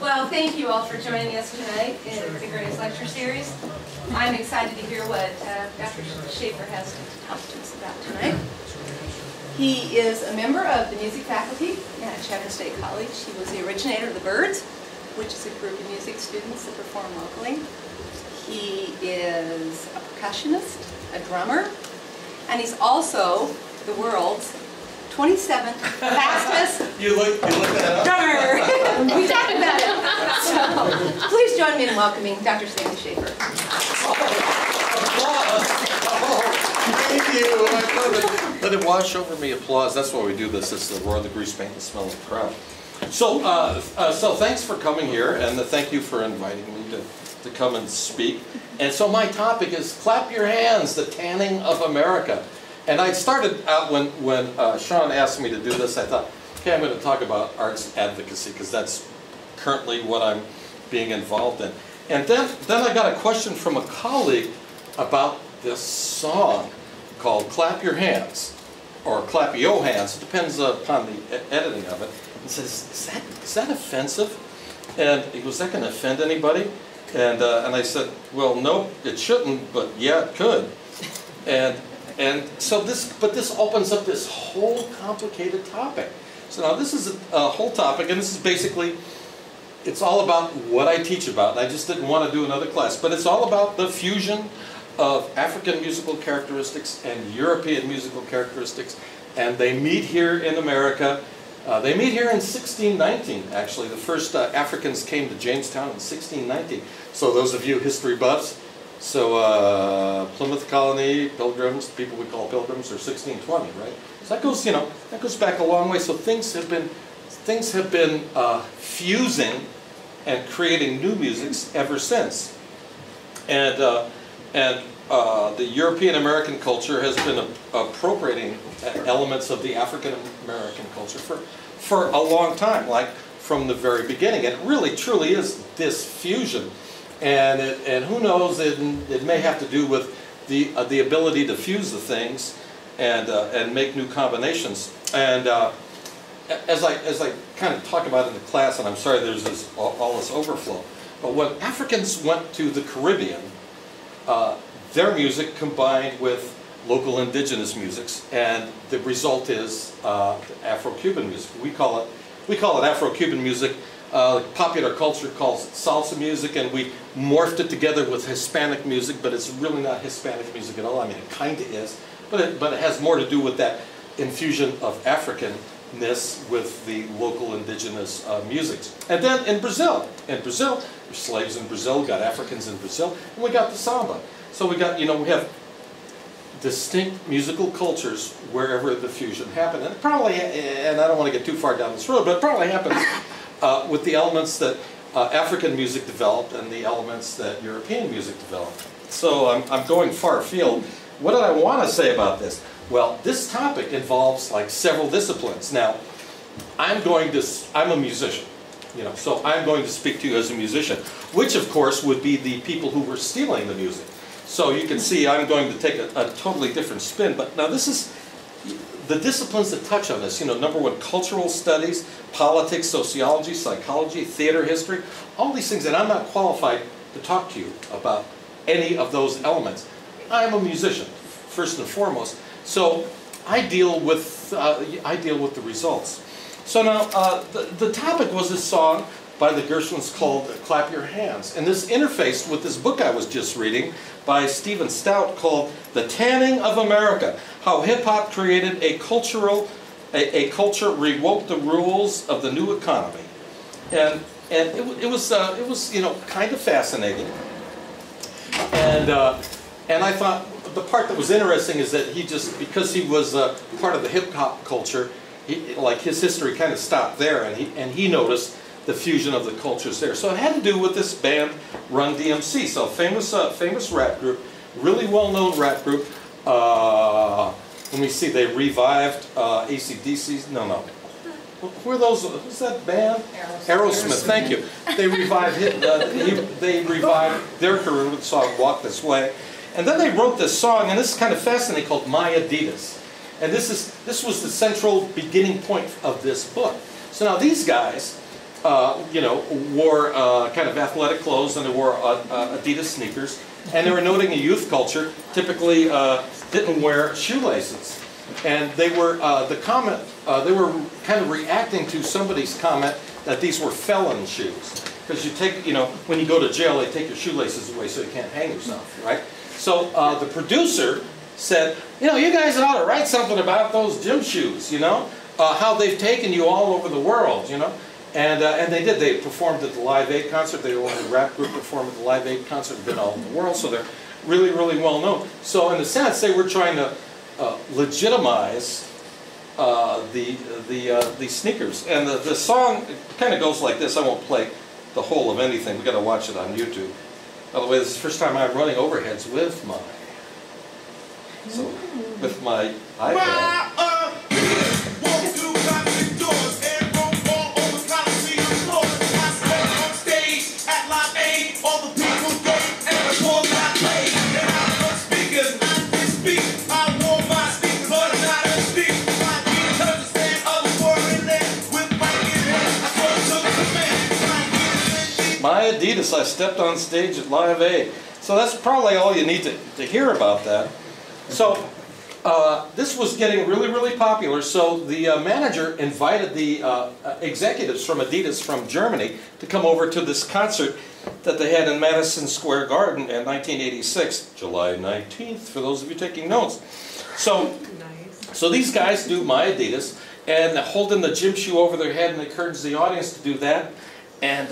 Well, thank you all for joining us tonight in the Greatest Lecture Series. I'm excited to hear what Dr. Schaefer has to talk to us about tonight. He is a member of the music faculty at Chadron State College. He was the originator of the Birds, which is a group of music students that perform locally. He is a percussionist, a drummer, and he's also the world's 27th fastest drummer. We talked about it. So please join me in welcoming Dr. Stanley Schaefer. Thank you. Let it wash over me. Applause. That's why we do this. It's the roar of the grease paint, the smell of the crowd. So thanks for coming here, and thank you for inviting me to come and speak. And so my topic is Clap Your Hands, the Tanning of America. And I started out when Sean asked me to do this, I thought, okay, I'm going to talk about arts advocacy because that's currently what I'm being involved in. And then I got a question from a colleague about this song called Clap Your Hands, or Clap Yo Hands. It depends upon the editing of it. He says, is that offensive? And he goes, is that going to offend anybody? And I said, well, no, it shouldn't, but yeah, it could. And so this opens up this whole complicated topic. So now this is a whole topic, and this is basically, it's all about what I teach about. I just didn't want to do another class, but it's all about the fusion of African musical characteristics and European musical characteristics, and they meet here in America. They meet here in 1619, actually. The first Africans came to Jamestown in 1619. So those of you history buffs, so Plymouth Colony, Pilgrims, people we call Pilgrims, are 1620, right? So that goes, that goes back a long way. So things have been fusing and creating new musics ever since. And the European American culture has been appropriating elements of the African American culture for a long time, like from the very beginning. And it really truly is this fusion. And who knows, it may have to do with the ability to fuse the things and make new combinations. And as I kind of talk about in the class, and I'm sorry there's all this overflow, but when Africans went to the Caribbean, their music combined with local indigenous musics, and the result is Afro-Cuban music. We call it Afro-Cuban music. Popular culture calls it salsa music, and we morphed it together with Hispanic music, but it's really not Hispanic music at all. I mean, it kind of is, but it has more to do with that infusion of Africanness with the local indigenous musics. And then in Brazil, there's slaves in Brazil, we got Africans in Brazil, and we got the samba. So we got, we have distinct musical cultures wherever the fusion happened. And it probably, and I don't want to get too far down this road, but it probably happens with the elements that African music developed and the elements that European music developed. So I'm going far afield. What did I want to say about this? Well, this topic involves like several disciplines. Now, I'm a musician, so I'm going to speak to you as a musician, which of course would be the people who were stealing the music. So you can see I'm going to take a totally different spin. But now this is the disciplines that touch on this. Number one, cultural studies, politics, sociology, psychology, theater history, all these things. And I'm not qualified to talk to you about any of those elements. I'm a musician, first and foremost. So I deal with the results. So now the topic was this song by the Gershwins called Clap Your Hands. And this interfaced with this book I was just reading by Stephen Stout called The Tanning of America, How Hip-Hop Created a Culture Rewrote the Rules of the New Economy. And it was kind of fascinating. And I thought the part that was interesting is that because he was part of the hip-hop culture, his history kind of stopped there, and he noticed the fusion of the cultures there. So it had to do with this band, Run DMC. So famous rap group, really well-known rap group. Let me see, they revived AC/DC. No. Who are those? Who's that band? Aerosmith. Thank you. They revived their career with the song "Walk This Way," and then they wrote this song, and this is kind of fascinating, called "My Adidas." And this was the central beginning point of this book. So now these guys you know, wore kind of athletic clothes, and they wore Adidas sneakers. And they were noting a youth culture typically didn't wear shoelaces. And they were they were kind of reacting to somebody's comment that these were felon shoes. Because you take, you know, when you go to jail, they take your shoelaces away so you can't hang yourself, right? So the producer said, you know, you guys ought to write something about those gym shoes, you know, how they've taken you all over the world, you know. And they did. They performed at the Live Aid concert. They were a rap group performed at the Live Aid concert, been all over the world, so they're really, really well known. So in a sense, they were trying to legitimize the sneakers. And the song kind of goes like this. I won't play the whole of anything. We've got to watch it on YouTube. By the way, this is the first time I'm running overheads with my iPad. My Adidas, I stepped on stage at Live Aid. So that's probably all you need to hear about that. So this was getting really, really popular. So the manager invited the executives from Adidas from Germany to come over to this concert that they had in Madison Square Garden in 1986, July 19th, for those of you taking notes. So, so these guys do My Adidas, and holding the gym shoe over their head, and they encourage the audience to do that. And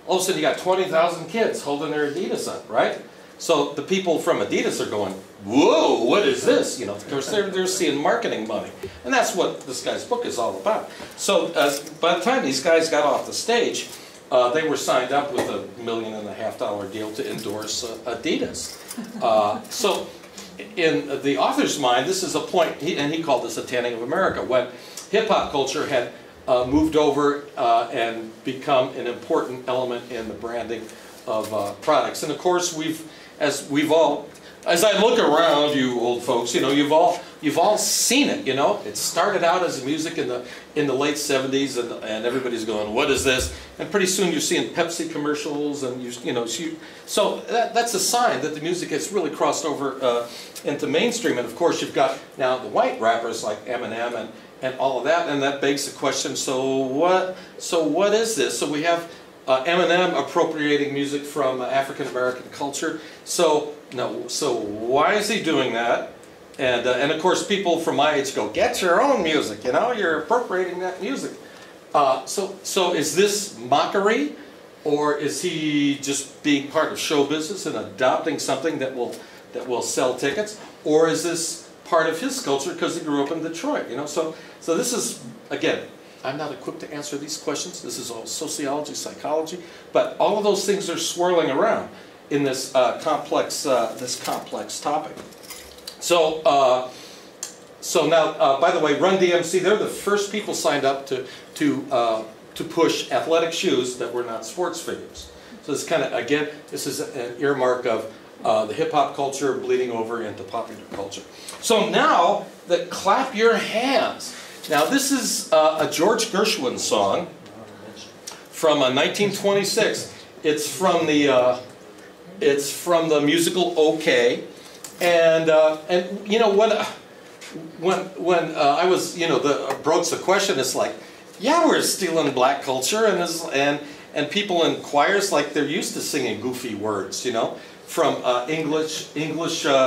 all of a sudden you got 20,000 kids holding their Adidas up, right? So the people from Adidas are going, whoa, what is this? You know, of course they're seeing marketing money. And that's what this guy's book is all about. So by the time these guys got off the stage, they were signed up with a $1.5 million deal to endorse Adidas. So in the author's mind, this is a point, and he called this a tanning of America, when hip-hop culture had moved over and become an important element in the branding of products. And of course, as I look around, you old folks, you know, you've all seen it. You know, it started out as music in the late '70s, and everybody's going, "What is this?" And pretty soon you're seeing Pepsi commercials, and so that's a sign that the music has really crossed over into mainstream. And of course, you've got now the white rappers like Eminem and all of that, and that begs the question: so what is this? So we have Eminem appropriating music from African American culture. So why is he doing that? And of course, people from my age go, "Get your own music. You know, you're appropriating that music." So is this mockery, or is he just being part of show business and adopting something that will sell tickets, or is this part of his culture because he grew up in Detroit? You know, so this is, again, I'm not equipped to answer these questions. This is all sociology, psychology, but all of those things are swirling around in this complex topic. So now, by the way, Run DMC, they're the first people signed up to push athletic shoes that were not sports figures. So this kind of, again, this is an earmark of the hip-hop culture bleeding over into popular culture. So now, clap your hands. Now this is a George Gershwin song from 1926. It's from the musical OK, and you know when I was, you know, broached the question, it's like, yeah, we're stealing black culture, and people in choirs, like, they're used to singing goofy words, you know, from English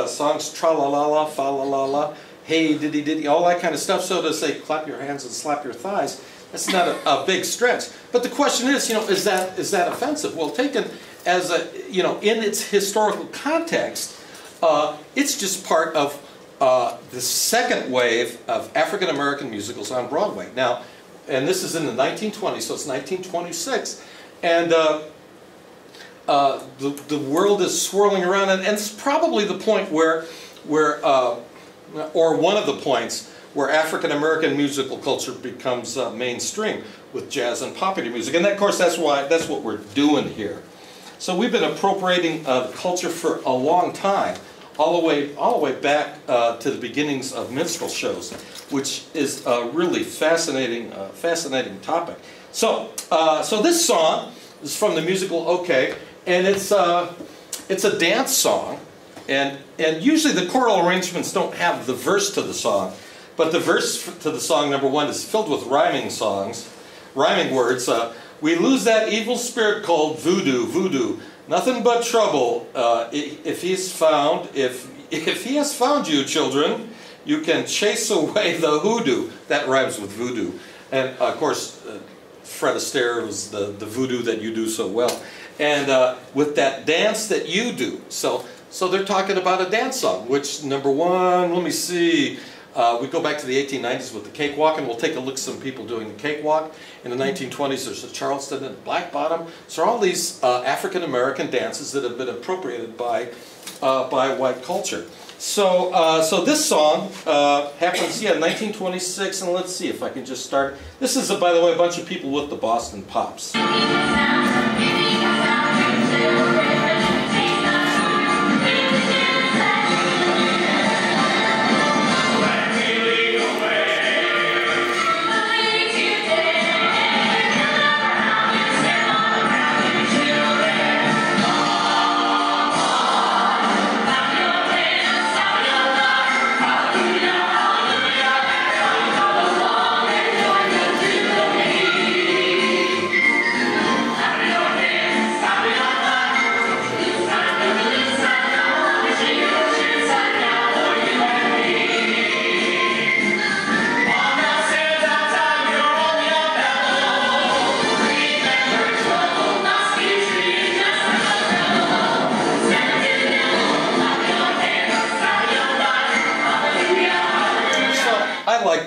songs, tra la la la, fa la la la, hey diddy diddy, all that kind of stuff. So to say clap your hands and slap your thighs, that's not a big stretch. But the question is, you know, is that offensive? Well, taken as a, you know, in its historical context, it's just part of the second wave of African American musicals on Broadway. Now, and this is in the 1920s, so it's 1926, and the world is swirling around, and it's probably the point where or one of the points where African American musical culture becomes mainstream with jazz and popular music, and of course that's what we're doing here. So we've been appropriating the culture for a long time, all the way back to the beginnings of minstrel shows, which is a really fascinating topic. So this song is from the musical OK, and it's a dance song, and usually the choral arrangements don't have the verse to the song, but the verse to the song, number one, is filled with rhyming words. We lose that evil spirit called voodoo, nothing but trouble. If he has found you, children, you can chase away the hoodoo. That rhymes with voodoo. And of course, Fred Astaire was the voodoo that you do so well. And with that dance that you do. So they're talking about a dance song, which, number one, let me see. We go back to the 1890s with the cakewalk, and we'll take a look at some people doing the cakewalk. In the 1920s, there's the Charleston and Black Bottom. So all these African-American dances that have been appropriated by white culture. So this song happens, in 1926, and let's see if I can just start. This is, by the way, a bunch of people with the Boston Pops.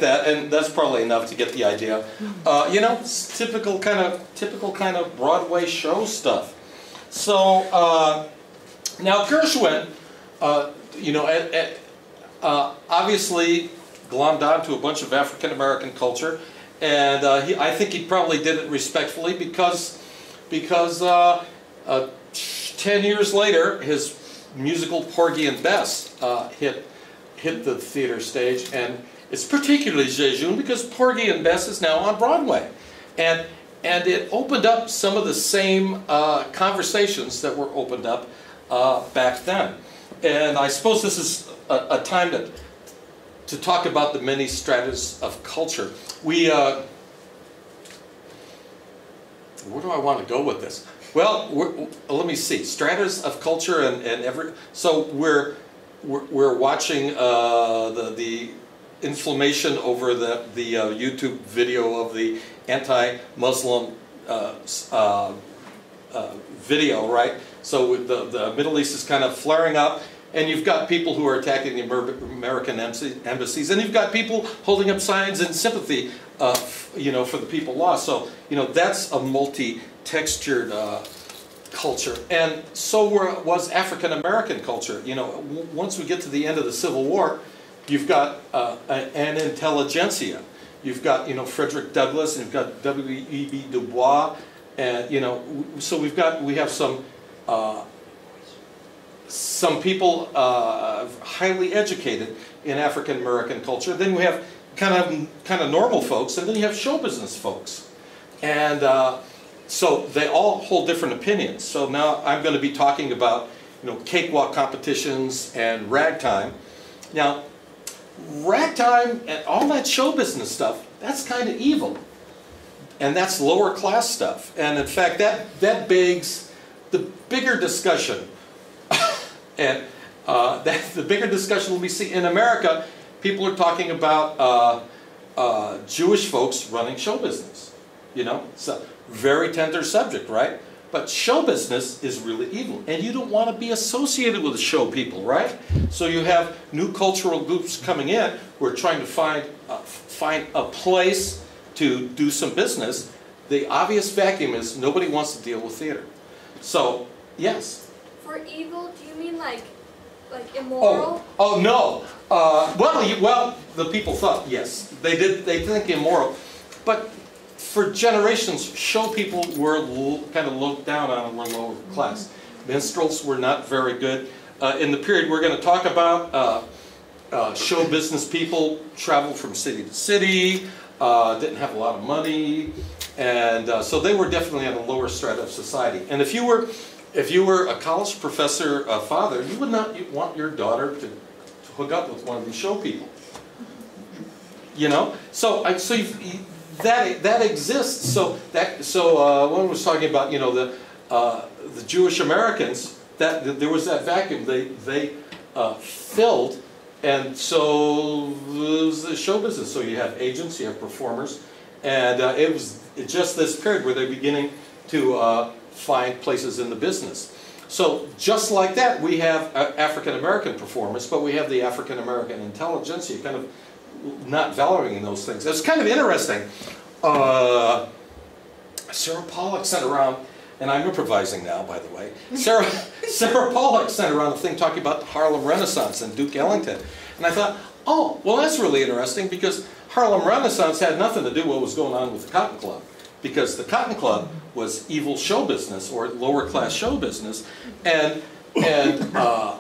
That, and that's probably enough to get the idea. You know, it's typical kind of Broadway show stuff. So now Gershwin, you know, obviously glommed onto a bunch of African American culture, and I think he probably did it respectfully because 10 years later, his musical Porgy and Bess hit the theater stage, and it's particularly jejune because Porgy and Bess is now on Broadway. And it opened up some of the same conversations that were opened up back then. And I suppose this is a time to talk about the many stratas of culture. Where do I want to go with this? Well, let me see. Stratas of culture so we're watching the inflammation over the YouTube video of the anti-Muslim video, right? So the Middle East is kind of flaring up, and you've got people who are attacking the American embassies, and you've got people holding up signs in sympathy, you know, for the people lost. So, you know, that's a multi-textured culture, and so was African American culture. You know, once we get to the end of the Civil War, you've got an intelligentsia. You've got, you know, Frederick Douglass, and you've got W.E.B. Du Bois, and, you know, so we have some people highly educated in African American culture. Then we have kind of normal folks, and then you have show business folks, and so they all hold different opinions. So now I'm going to be talking about, you know, cakewalk competitions and ragtime. Now, ragtime and all that show business stuff, that's kind of evil. And that's lower class stuff. And in fact, that begs the bigger discussion. And the bigger discussion we see in America, people are talking about Jewish folks running show business. You know, it's a very tender subject, right? But show business is really evil, and you don't want to be associated with the show people, right? So you have new cultural groups coming in who are trying to find a place to do some business. The obvious vacuum is nobody wants to deal with theater. So, yes? For evil, do you mean like immoral? Oh no. Well, the people thought, yes. They did. They think immoral. But for generations, show people were kind of looked down on and were lower class. Minstrels were not very good. In the period we're going to talk about, show business people traveled from city to city. didn't have a lot of money, and so they were definitely on the lower strata of society. And if you were a college professor father, you would not want your daughter to hook up with one of these show people. You know, so that exists. So one was talking about, you know, the Jewish Americans, that there was that vacuum they filled, and so it was the show business. So you have agents, you have performers, and it was just this period where they're beginning to find places in the business. So just like that, we have African American performers, but we have the African American intelligentsia kind of not valuing those things. It's kind of interesting. Sarah Pollock sent around, and I'm improvising now, by the way. Sarah Pollock sent around a thing talking about the Harlem Renaissance and Duke Ellington. And I thought, oh, well, that's really interesting, because Harlem Renaissance had nothing to do with what was going on with the Cotton Club. Because the Cotton Club was evil show business, or lower class show business. And the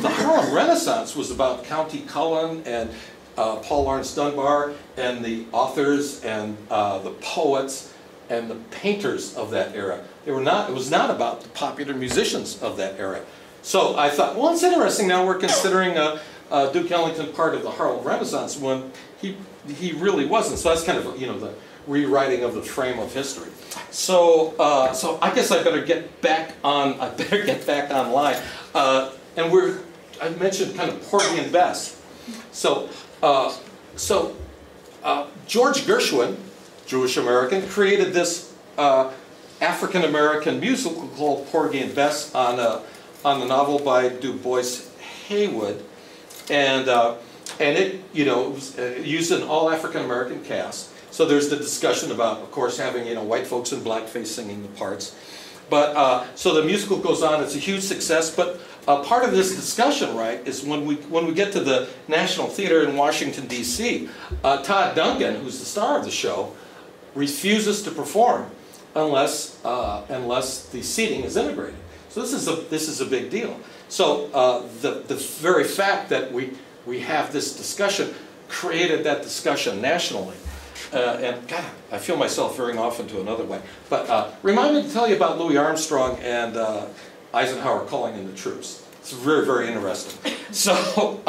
Harlem Renaissance was about County Cullen and Paul Laurence Dunbar and the authors and the poets and the painters of that era. It was not about the popular musicians of that era. So I thought, well, it's interesting now we're considering Duke Ellington part of the Harlem Renaissance when he really wasn't. So that's kind of, you know, the rewriting of the frame of history. So I guess I better get back on. I better get back online. And I mentioned kind of Porgy and Bess. So George Gershwin, Jewish American, created this African American musical called Porgy and Bess on the novel by Du Bois Haywood, and it, you know, was used an all African American cast. So there's the discussion about, of course, having, you know, white folks in blackface singing the parts. But so the musical goes on. It's a huge success. But part of this discussion, right, is when we get to the National Theater in Washington D.C., Todd Duncan, who's the star of the show, refuses to perform unless the seating is integrated. So this is a big deal. So the very fact that we have this discussion created that discussion nationally. And God, I feel myself veering off into another way. But remind me to tell you about Louis Armstrong and Eisenhower calling in the troops. It's very, very interesting. So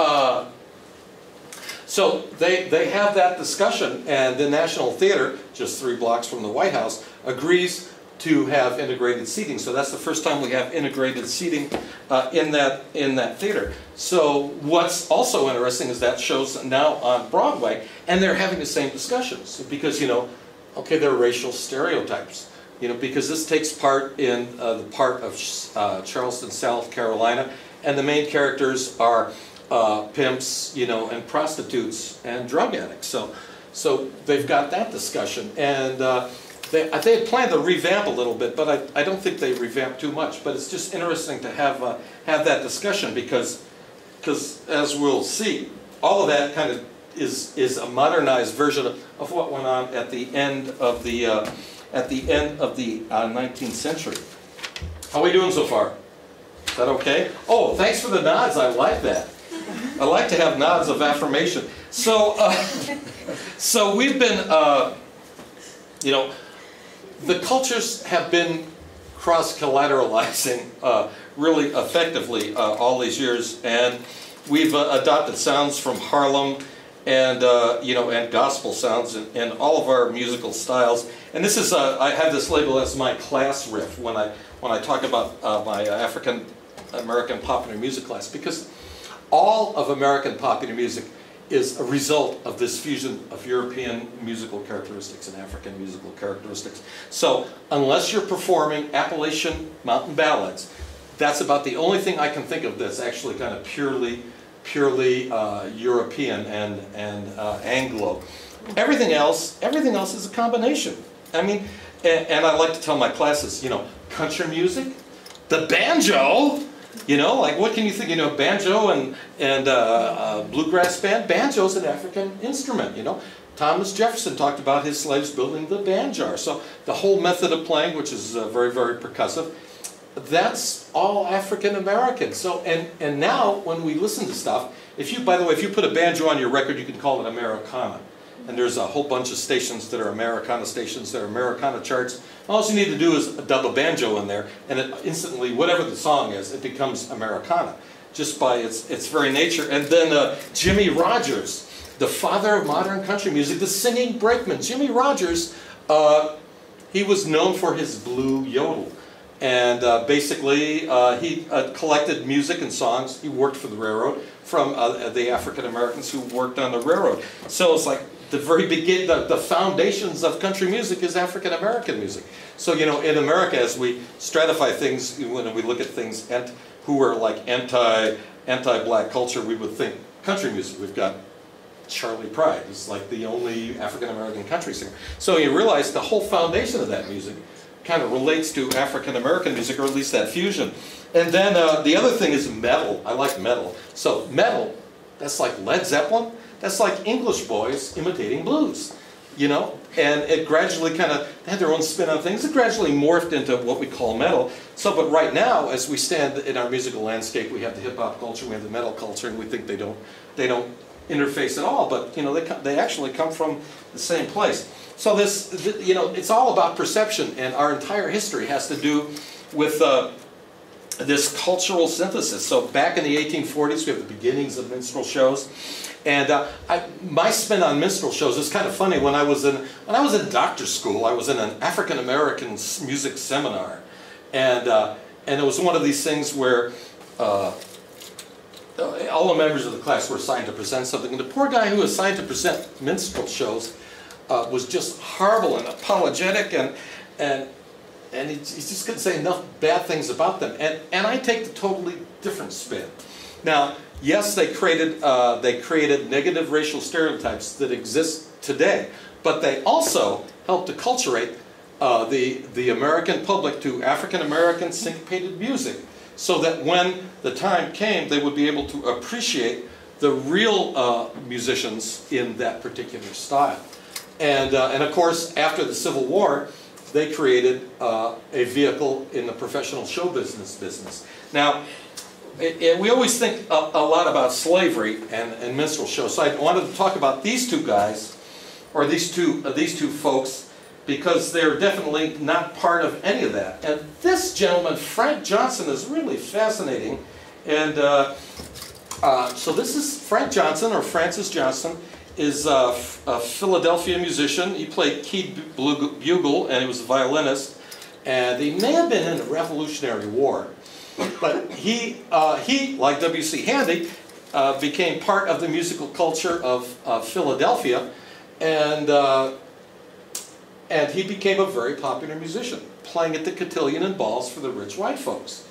they have that discussion, and the National Theater, just 3 blocks from the White House, agrees to have integrated seating. So that's the first time we have integrated seating in that theater. So what's also interesting is that show's now on Broadway, and they're having the same discussions because, you know, okay, there are racial stereotypes, you know, because this takes part in the part of Charleston, South Carolina, and the main characters are pimps, you know, and prostitutes and drug addicts. So they've got that discussion, and they had planned to revamp a little bit, but I don't think they revamped too much. But it's just interesting to have that discussion because as we'll see, all of that kind of is a modernized version of what went on at the end of the 19th century. How are we doing so far? Is that okay? Oh, thanks for the nods. I like that. I like to have nods of affirmation. So we've been, you know, the cultures have been cross-collateralizing really effectively all these years, and we've adopted sounds from Harlem and you know, and gospel sounds in all of our musical styles. And this is I have this label as my class riff when I talk about my African American popular music class, because all of American popular music is a result of this fusion of European musical characteristics and African musical characteristics. So unless you're performing Appalachian mountain ballads, that's about the only thing I can think of that's actually kind of purely European and Anglo. Everything else is a combination. I mean, and I like to tell my classes, you know, country music, the banjo. You know, like what can you think? You know, banjo and bluegrass band. Banjo's an African instrument. You know, Thomas Jefferson talked about his slaves building the banjo. So the whole method of playing, which is very, very percussive, that's all African American. So and now when we listen to stuff, by the way, if you put a banjo on your record, you can call it Americana. And there's a whole bunch of stations that are Americana stations, that are Americana charts. All you need to do is dub a banjo in there, and it instantly, whatever the song is, it becomes Americana, just by its very nature. And then Jimmy Rogers, the father of modern country music, the singing brakeman. Jimmy Rogers, he was known for his blue yodel. And basically, he collected music and songs. He worked for the railroad from the African Americans who worked on the railroad. So it's like the very beginning, the foundations of country music is African American music. So, you know, in America, as we stratify things, when we look at things who are like anti-black culture, we would think country music. We've got Charlie Pride is like the only African American country singer. So you realize the whole foundation of that music kind of relates to African American music, or at least that fusion. And then the other thing is metal. I like metal. So metal, that's like Led Zeppelin. That's like English boys imitating blues, you know? And it gradually kind of had their own spin on things. It gradually morphed into what we call metal. So, but right now, as we stand in our musical landscape, we have the hip hop culture, we have the metal culture, and we think they don't interface at all. But you know, they actually come from the same place. So this, you know, it's all about perception, and our entire history has to do with this cultural synthesis. So back in the 1840s, we have the beginnings of minstrel shows. And my spin on minstrel shows is kind of funny. When I was in doctor school, I was in an African American music seminar, and it was one of these things where all the members of the class were assigned to present something, and the poor guy who was assigned to present minstrel shows was just horrible and apologetic, and he just couldn't say enough bad things about them. And I take the totally different spin. Now, yes, they created negative racial stereotypes that exist today, but they also helped to acculturate the American public to African American syncopated music, so that when the time came, they would be able to appreciate the real musicians in that particular style. And of course, after the Civil War, they created a vehicle in the professional show business. Now, we always think a lot about slavery and minstrel shows. So I wanted to talk about these two guys, or these two folks, because they're definitely not part of any of that. And this gentleman, Frank Johnson, is really fascinating. And so this is Frank Johnson, or Francis Johnson, is a Philadelphia musician. He played keyed bugle, and he was a violinist. And he may have been in the Revolutionary War. But he, like W.C. Handy, became part of the musical culture of Philadelphia, and he became a very popular musician, playing at the cotillion and balls for the rich white folks.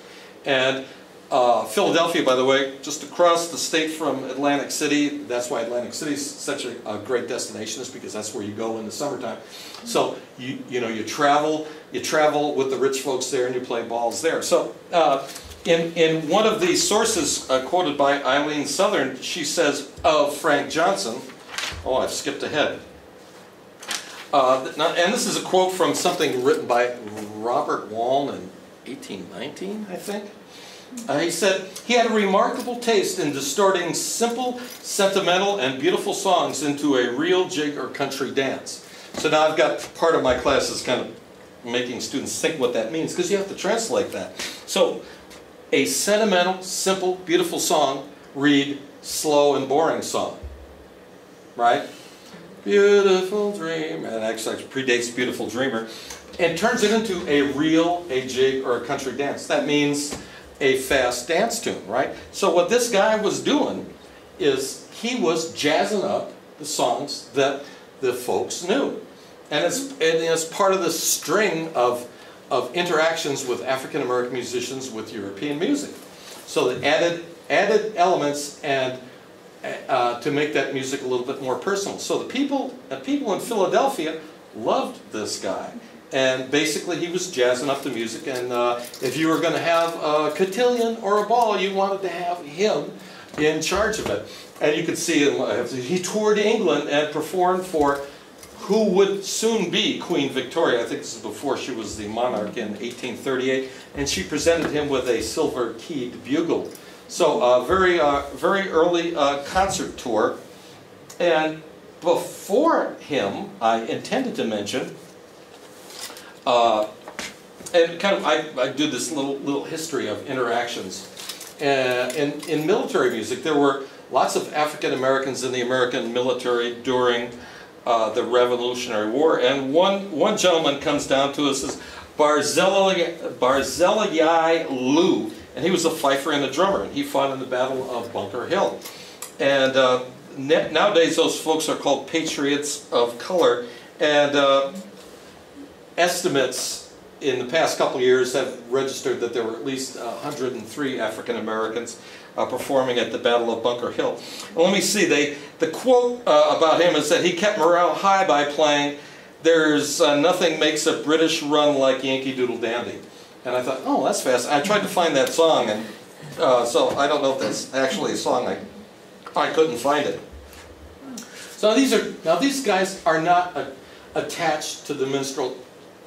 And Philadelphia, by the way, just across the state from Atlantic City. That's why Atlantic City is such a great destination, is because that's where you go in the summertime. So you travel with the rich folks there, and you play balls there. So in one of the sources quoted by Eileen Southern, she says of Frank Johnson, oh, I've skipped ahead. And this is a quote from something written by Robert Wall in 1819, I think. He said, he had a remarkable taste in distorting simple, sentimental, and beautiful songs into a real jig or country dance. So now I've got part of my class is kind of making students think what that means, because you have to translate that. So, a sentimental, simple, beautiful song, read slow and boring song. Right? Beautiful dream, and actually predates Beautiful Dreamer, and turns it into a jig or a country dance. That means a fast dance tune, right? So what this guy was doing is he was jazzing up the songs that the folks knew. And it's part of the string of interactions with African American musicians with European music. So it added elements and to make that music a little bit more personal. So the people in Philadelphia loved this guy. And basically he was jazzing up the music, and if you were going to have a cotillion or a ball, you wanted to have him in charge of it. And you could see he toured England and performed for who would soon be Queen Victoria. I think this is before she was the monarch in 1838, and she presented him with a silver-keyed bugle. So very early concert tour. And before him, I intended to mention, and kind of I do this little history of interactions. In military music, there were lots of African Americans in the American military during the Revolutionary War, and one gentleman comes down to us as Barzillai Lou, and he was a fifer and a drummer, and he fought in the Battle of Bunker Hill. And nowadays those folks are called Patriots of Color, and estimates in the past couple of years have registered that there were at least 103 African Americans performing at the Battle of Bunker Hill. Well, let me see, the quote about him is that he kept morale high by playing "There's Nothing Makes a British Run Like Yankee Doodle Dandy." And I thought, oh, that's fast. I tried to find that song, and so I don't know if that's actually a song. I couldn't find it. So these guys are not attached to the minstrel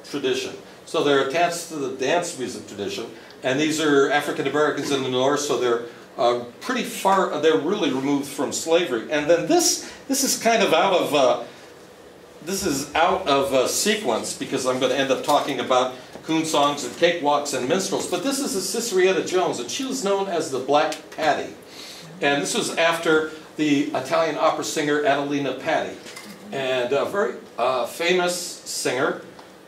tradition. So they're attached to the dance music tradition, and these are African Americans in the North, so they're pretty far. They're really removed from slavery. And then this is kind of out of sequence, because I'm going to end up talking about coon songs and cakewalks and minstrels. But this is a Cicerietta Jones, and she was known as the Black Patty. And this was after the Italian opera singer Adelina Patti, and a very famous singer.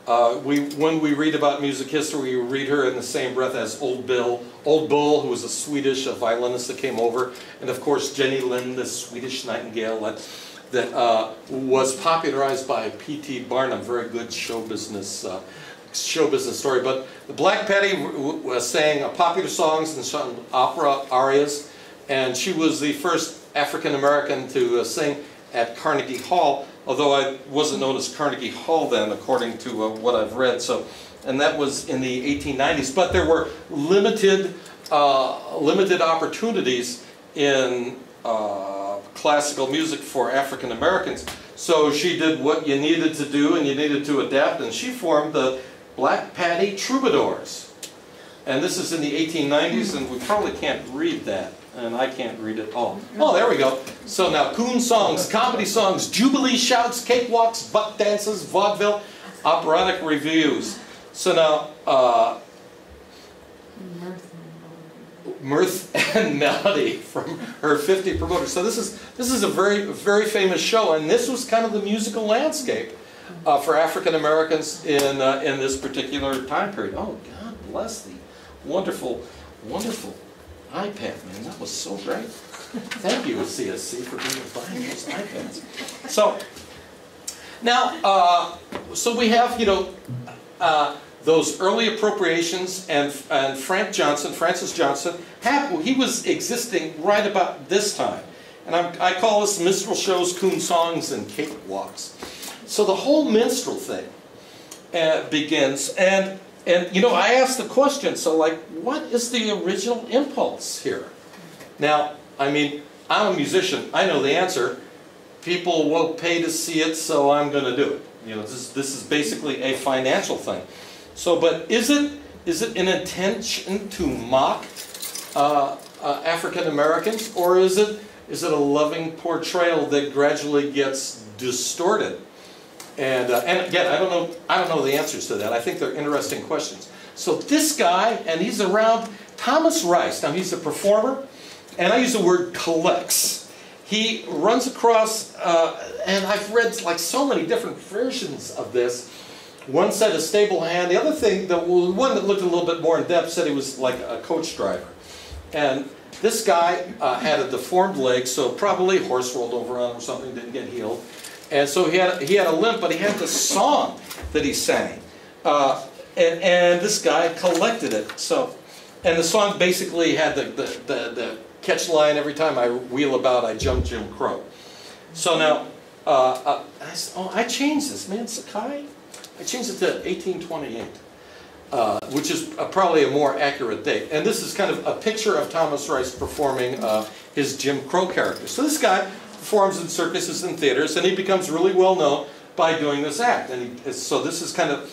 When we read about music history, we read her in the same breath as Old Bull, who was a Swedish violinist that came over, and of course Jenny Lind, the Swedish nightingale that was popularized by P.T. Barnum. Very good show business story. But the Black Patty sang popular songs and sung opera arias, and she was the first African American to sing at Carnegie Hall, although I wasn't known as Carnegie Hall then, according to what I've read. So, and that was in the 1890s. But there were limited opportunities in classical music for African Americans. So she did what you needed to do, and you needed to adapt, and she formed the Black Patty Troubadours. And this is in the 1890s, and we probably can't read that. And I can't read it all. Oh, there we go. So now, coon songs, comedy songs, jubilee shouts, cakewalks, buck dances, vaudeville, operatic reviews. So now, Mirth and Melody from her 50 promoters. So this is a very famous show, and this was kind of the musical landscape for African Americans in this particular time period. Oh, God bless the wonderful iPad, man. That was so great. Thank you, CSC, for buying those iPads. So now, so we have, those early appropriations, and Francis Johnson, he was existing right about this time. And I call this minstrel shows, coon songs, and cakewalks. So the whole minstrel thing begins, and I asked the question, so like, what is the original impulse here? Now, I mean, I'm a musician, I know the answer. People will pay to see it, so I'm going to do it. This is basically a financial thing. So, but is it an intention to mock African Americans, or is it a loving portrayal that gradually gets distorted? And again, I don't know the answers to that. I think they're interesting questions. So this guy, and he's around, Thomas Rice. Now he's a performer, and I use the word collects. He runs across, and I've read like so many different versions of this. One said a stable hand. The other thing, the one that looked a little bit more in depth, said he was like a coach driver. And this guy had a deformed leg, so probably a horse rolled over on him or something, didn't get healed. And so he had a limp, but he had this song that he sang. And this guy collected it. So, and the song basically had the catch line, every time I wheel about, I jump Jim Crow. So now, I said, oh, I changed this, man, Sakai. I changed it to 1828, which is probably a more accurate date. And this is kind of a picture of Thomas Rice performing his Jim Crow character. So this guy performs in circuses and theaters, and he becomes really well known by doing this act. And so this is kind of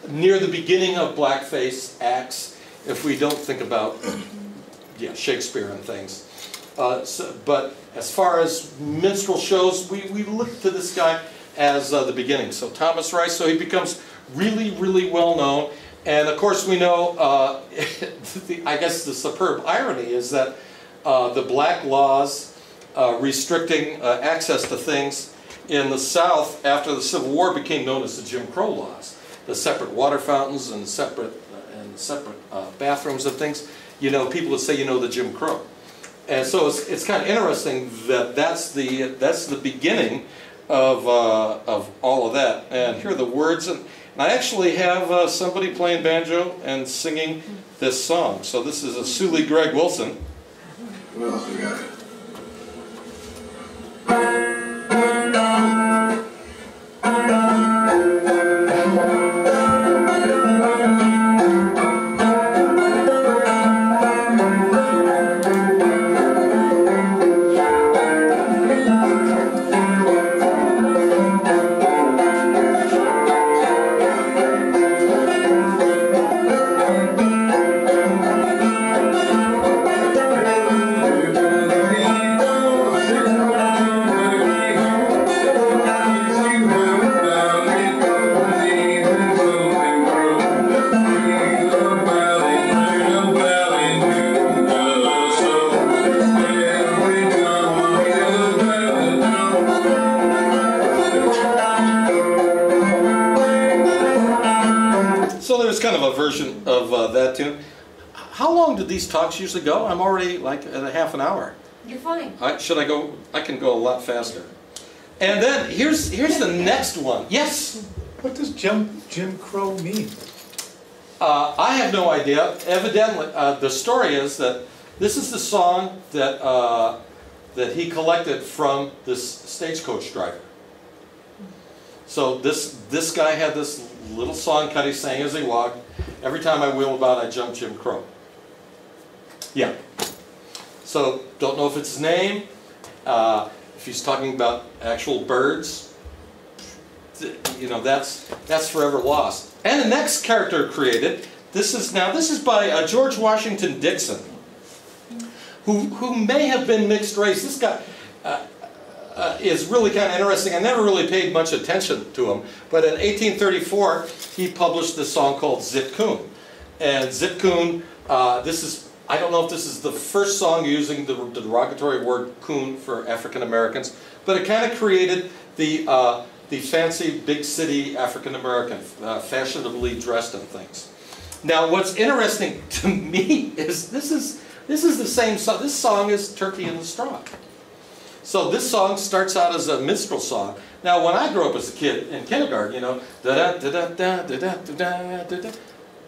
near the beginning of blackface acts, if we don't think about Shakespeare and things. But as far as minstrel shows, we look to this guy as the beginning. So Thomas Rice, so he becomes really, really well known. And of course we know, I guess the superb irony is that the black laws restricting access to things in the South after the Civil War became known as the Jim Crow laws. The separate water fountains and separate bathrooms and things. You know, people would say, you know, the Jim Crow. And so it's kind of interesting that that's the beginning of all of that. And here are the words. And I actually have somebody playing banjo and singing this song. So this is a Sully Greg Wilson. Who else we got? Kind of a version of that tune. How long do these talks usually go? I'm already like at a half an hour. You're fine. Should I go? I can go a lot faster. And then here's the next one. Yes? What does Jim Crow mean? I have no idea. Evidently, the story is that this is the song that that he collected from this stagecoach driver. So this guy had this little song cut he sang as he walked. Every time I wheel about, I jump Jim Crow. Yeah. So don't know if it's his name. If he's talking about actual birds, you know, that's forever lost. And the next character created. This is by George Washington Dixon, who may have been mixed race. This guy. Is really kind of interesting. I never really paid much attention to him, but in 1834 he published this song called Zip Coon. And Zip Coon, I don't know if this is the first song using the derogatory word coon for African Americans, but it kind of created the fancy big city African American, fashionably dressed and things. Now what's interesting to me is this is the same song. This song is Turkey in the Straw. So this song starts out as a minstrel song. Now, when I grew up as a kid in kindergarten, you know,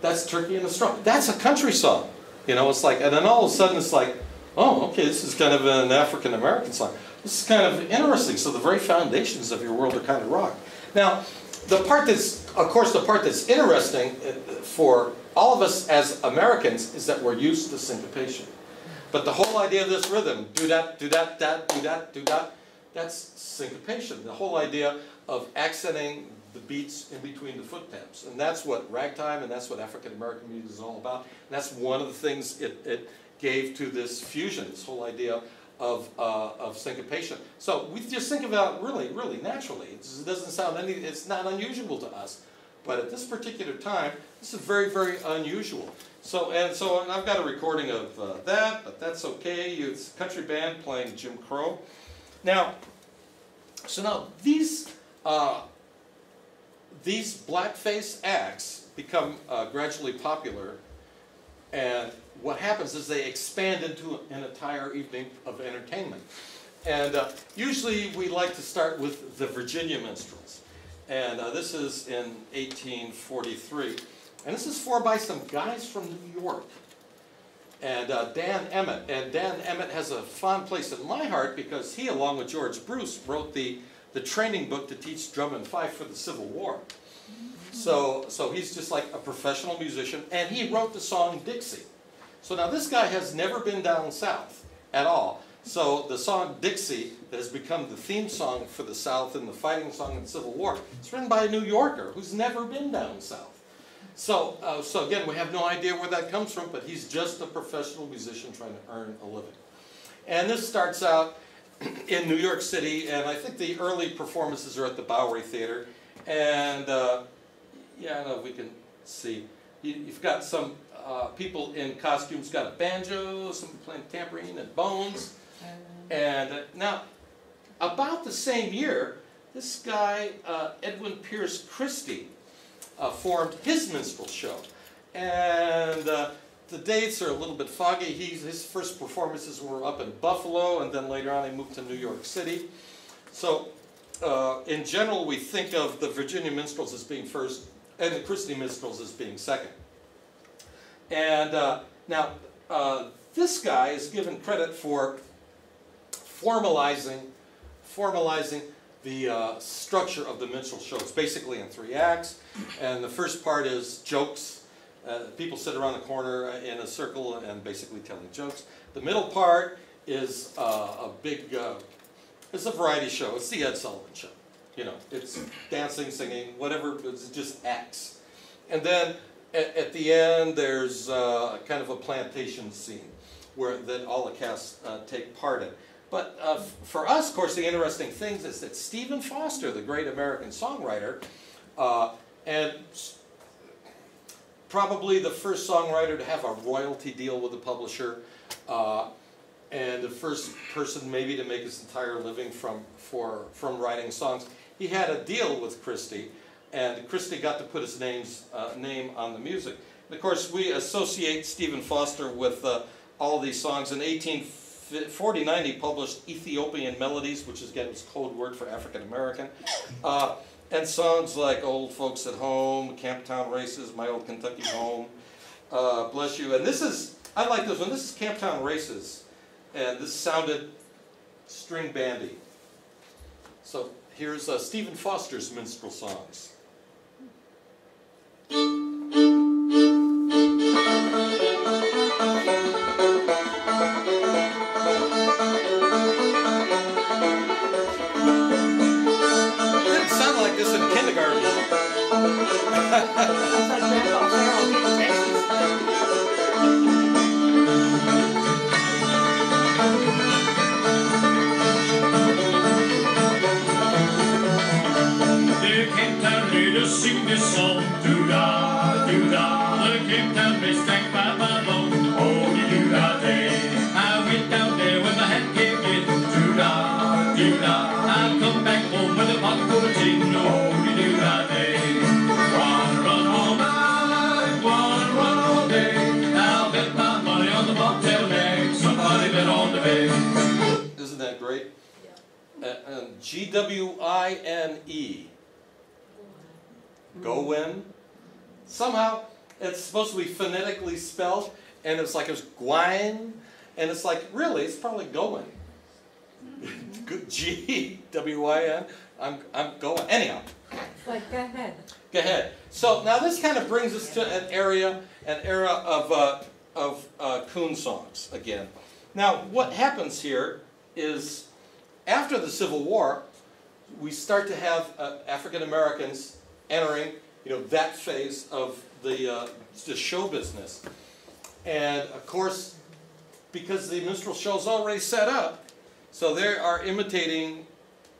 that's Turkey in the Straw. That's a country song. You know, it's like, and then all of a sudden it's like, oh, okay, this is kind of an African American song. This is kind of interesting. So the very foundations of your world are kind of rocked. Now, the part that's interesting for all of us as Americans is that we're used to syncopation. But the whole idea of this rhythm, do-dat, do-dat, dat, do-dat, do-dat, that's syncopation. The whole idea of accenting the beats in between the foot taps. And that's what ragtime and that's what African American music is all about. And that's one of the things it gave to this fusion, this whole idea of syncopation. So we just think about it really, really naturally. It doesn't sound it's not unusual to us. But at this particular time, this is very, very unusual. So I've got a recording of that, but that's okay. It's a country band playing Jim Crow. Now these blackface acts become gradually popular, and what happens is they expand into an entire evening of entertainment. And usually we like to start with the Virginia Minstrels. And this is in 1843. And this is formed by some guys from New York. And Dan Emmett. And Dan Emmett has a fond place in my heart because he, along with George Bruce, wrote the training book to teach drum and fife for the Civil War. So he's just like a professional musician. And he wrote the song Dixie. So now this guy has never been down south at all. So the song Dixie, that has become the theme song for the South and the fighting song in the Civil War, it's written by a New Yorker who's never been down south. So again, we have no idea where that comes from, but he's just a professional musician trying to earn a living. And this starts out in New York City, and I think the early performances are at the Bowery Theater. And yeah, I don't know if we can see. You've got some people in costumes, got a banjo, some playing tambourine and bones. And now, about the same year, this guy, Edwin Christie, formed his minstrel show. And the dates are a little bit foggy. His first performances were up in Buffalo, and then later on he moved to New York City. So, in general, we think of the Virginia Minstrels as being first, and the Christie Minstrels as being second. And now, this guy is given credit for formalizing the structure of the minstrel show. It's basically in 3 acts, and the first part is jokes. People sit around the corner in a circle and basically telling jokes. The middle part is a big, it's a variety show. It's the Ed Sullivan Show. You know, it's dancing, singing, whatever, it's just acts. And then at the end, there's kind of a plantation scene where that all the cast take part in. But for us, of course, the interesting thing is that Stephen Foster, the great American songwriter, and probably the first songwriter to have a royalty deal with a publisher, and the first person maybe to make his entire living from writing songs, he had a deal with Christie, and Christie got to put his name on the music. And of course, we associate Stephen Foster with all these songs. In 1849, he published Ethiopian Melodies, which is, again, his code word for African American. And songs like Old Folks at Home, Camptown Races, My Old Kentucky Home, Bless You. And this is, I like this one, this is Camptown Races. And this sounded string bandy. So here's Stephen Foster's minstrel songs. Sing this song, doo-dah, doo-dah. The Camptown Race sang by my bone, oh, doo-dah day. I went down there when my hat gave in, doo-dah, doo-dah. I'll come back home with a pot full of gin, oh, doo-dah day. Wanna run all night, wanna run all day. I'll bet my money on the bobtail nag, somebody bet on the bay. Isn't that great? Yeah. G-W-I-N-E. Go-win. Somehow it's supposed to be phonetically spelled, and it's like it's gwine, and it's like, really, it's probably going. G-W-I-N. I'm going. Anyhow. It's like, go ahead. Go ahead. So now this kind of brings us to an era of coon songs again. Now what happens here is after the Civil War, we start to have African Americans entering, that phase of the show business. And of course, because the minstrel show's already set up, so they are imitating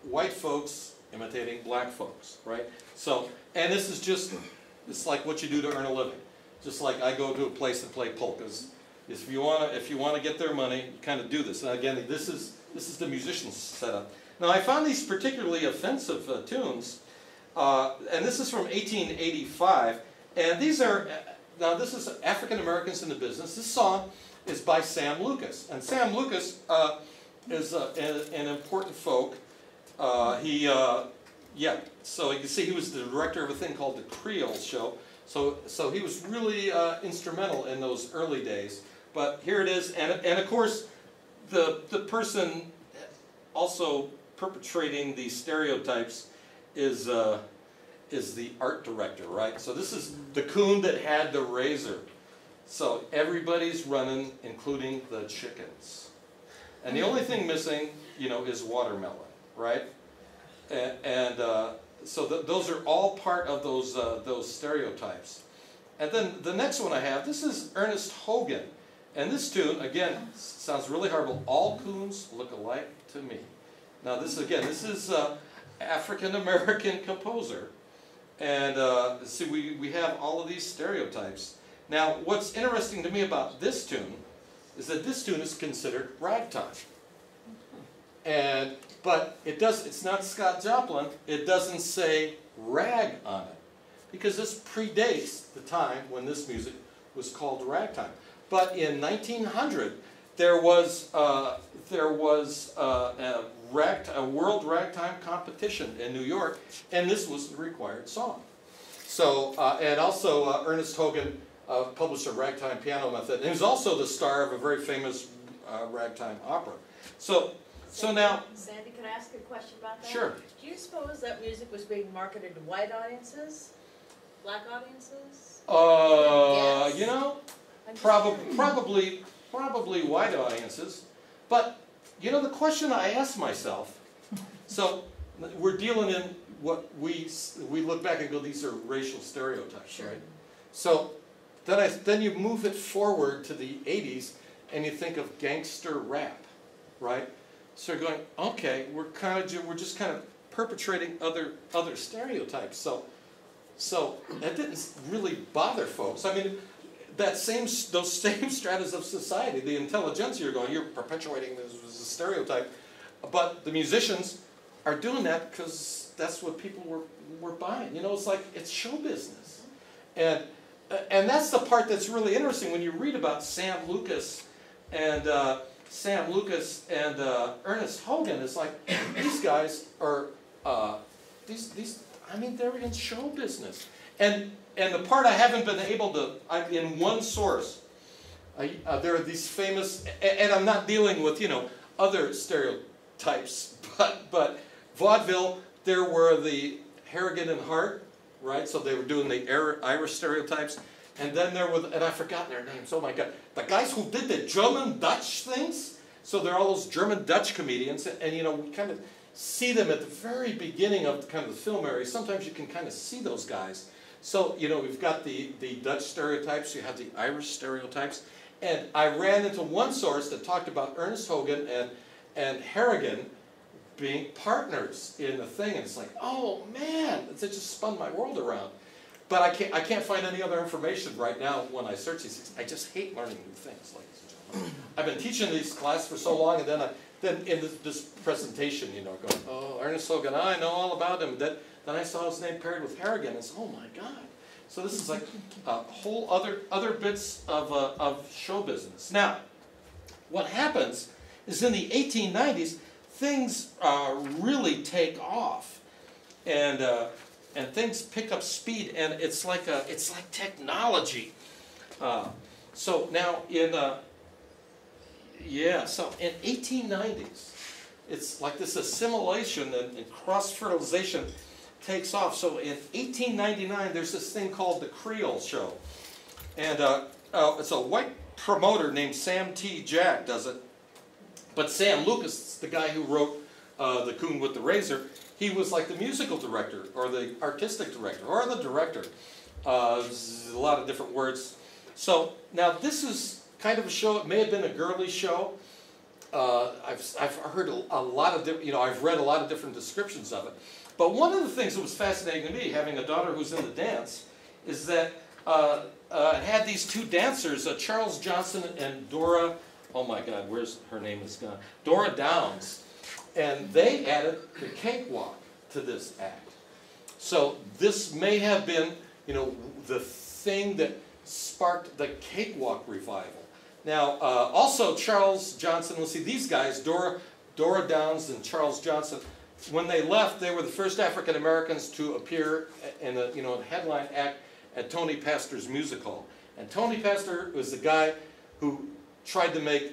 white folks, imitating black folks, right? So, and this is just, it's like what you do to earn a living. Just like I go to a place and play polkas. If you want to get their money, you kind of do this. And again, this is the musician's setup. Now I found these particularly offensive tunes. And this is from 1885, and these are, now this is African Americans in the Business. This song is by Sam Lucas, and Sam Lucas is an important folk. So you can see he was the director of a thing called the Creole Show, so he was really instrumental in those early days. But here it is, and of course, the person also perpetrating these stereotypes is the art director, right? So this is the coon that had the razor. So everybody's running, including the chickens. And the only thing missing, is watermelon, right? So those are all part of those stereotypes. And then the next one I have, this is Ernest Hogan. And this tune, again, sounds really horrible. All coons look alike to me. Now this is African-American composer. And see, we have all of these stereotypes. Now, what's interesting to me about this tune is that this tune is considered ragtime. But it's not Scott Joplin. It doesn't say rag on it, because this predates the time when this music was called ragtime. But in 1900, there was a world ragtime competition in New York, and this was the required song. So, and also Ernest Hogan published a ragtime piano method, and he was also the star of a very famous ragtime opera. So now, Sandy, can I ask a question about that? Sure. Do you suppose that music was being marketed to white audiences, black audiences? You Yes. know, probably white audiences. But you know, the question I ask myself. So we're dealing in what we look back and go, these are racial stereotypes, Sure. right? So then you move it forward to the 80s, and you think of gangster rap, right? So you're going, okay, we're just kind of perpetrating other stereotypes. So that didn't really bother folks. I mean, those same stratas of society, the intelligentsia, you're perpetuating this stereotype, but the musicians are doing that because that's what people were buying. You know, it's show business, and that's the part that's really interesting when you read about Sam Lucas and Ernest Hogan. It's like these guys are I mean, they're in show business. And the part I haven't been able to, in one source, there are these famous, and I'm not dealing with, other stereotypes, but vaudeville, there were the Harrigan and Hart, right? So they were doing the Irish stereotypes. And then there were, and I've forgotten their names, oh my God, the guys who did the German-Dutch things. So they're all those German-Dutch comedians, and we kind of see them at the very beginning of kind of the film area. Sometimes you can kind of see those guys. So, we've got the Dutch stereotypes, you have the Irish stereotypes. And I ran into one source that talked about Ernest Hogan and Harrigan being partners in the thing. And it's like, oh man, it just spun my world around. But I can't find any other information right now when I search these things. I just hate learning new things, ladies and gentlemen. I've been teaching these classes for so long, and then in this presentation, going, oh, Ernest Hogan, I know all about him. Then I saw his name paired with Harrigan, and it's, oh my God. So this is like a whole other bits of show business. Now, what happens is in the 1890s, things really take off, and things pick up speed, and it's like technology. So now in 1890s, it's like this assimilation and cross-fertilization takes off. So in 1899, there's this thing called the Creole Show, and it's a white promoter named Sam T. Jack does it. But Sam Lucas, the guy who wrote The Coon with the Razor, he was like the musical director, or the artistic director, or the director. There's a lot of different words. So now this is kind of a show. It may have been a girly show. I've heard a lot of I've read a lot of different descriptions of it. But one of the things that was fascinating to me, having a daughter who's in the dance, is that it had these two dancers, Charles Johnson and Dora. Oh my God, where's her name is gone? Dora Downs. And they added the cakewalk to this act. So this may have been, the thing that sparked the cakewalk revival. Now, also Charles Johnson, let's see, these guys, Dora Downs and Charles Johnson, when they left, they were the first African Americans to appear in a headline act at Tony Pastor's music hall. And Tony Pastor was the guy who tried to make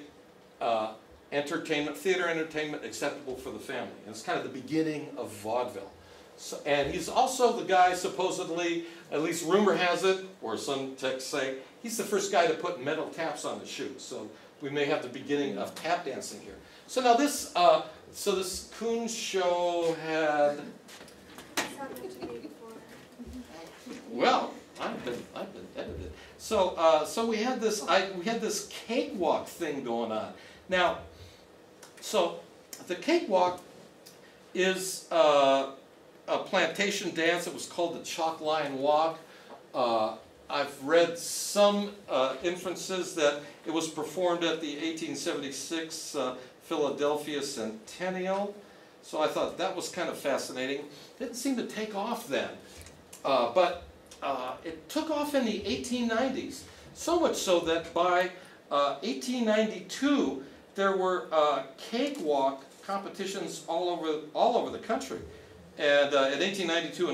theater entertainment acceptable for the family. And it's kind of the beginning of vaudeville. So, and he's also the guy, supposedly, at least rumor has it, or some texts say, he's the first guy to put metal taps on his shoes. So we may have the beginning of tap dancing here. So now this Coon show had, well, I've been edited. So we had this cakewalk thing going on. Now, so the cakewalk is a plantation dance. It was called the Chalk Line Walk. I've read some inferences that it was performed at the 1876 Philadelphia Centennial. So I thought that was kind of fascinating. Didn't seem to take off then, but it took off in the 1890s. So much so that by 1892 there were cakewalk competitions all over the country. And in 1892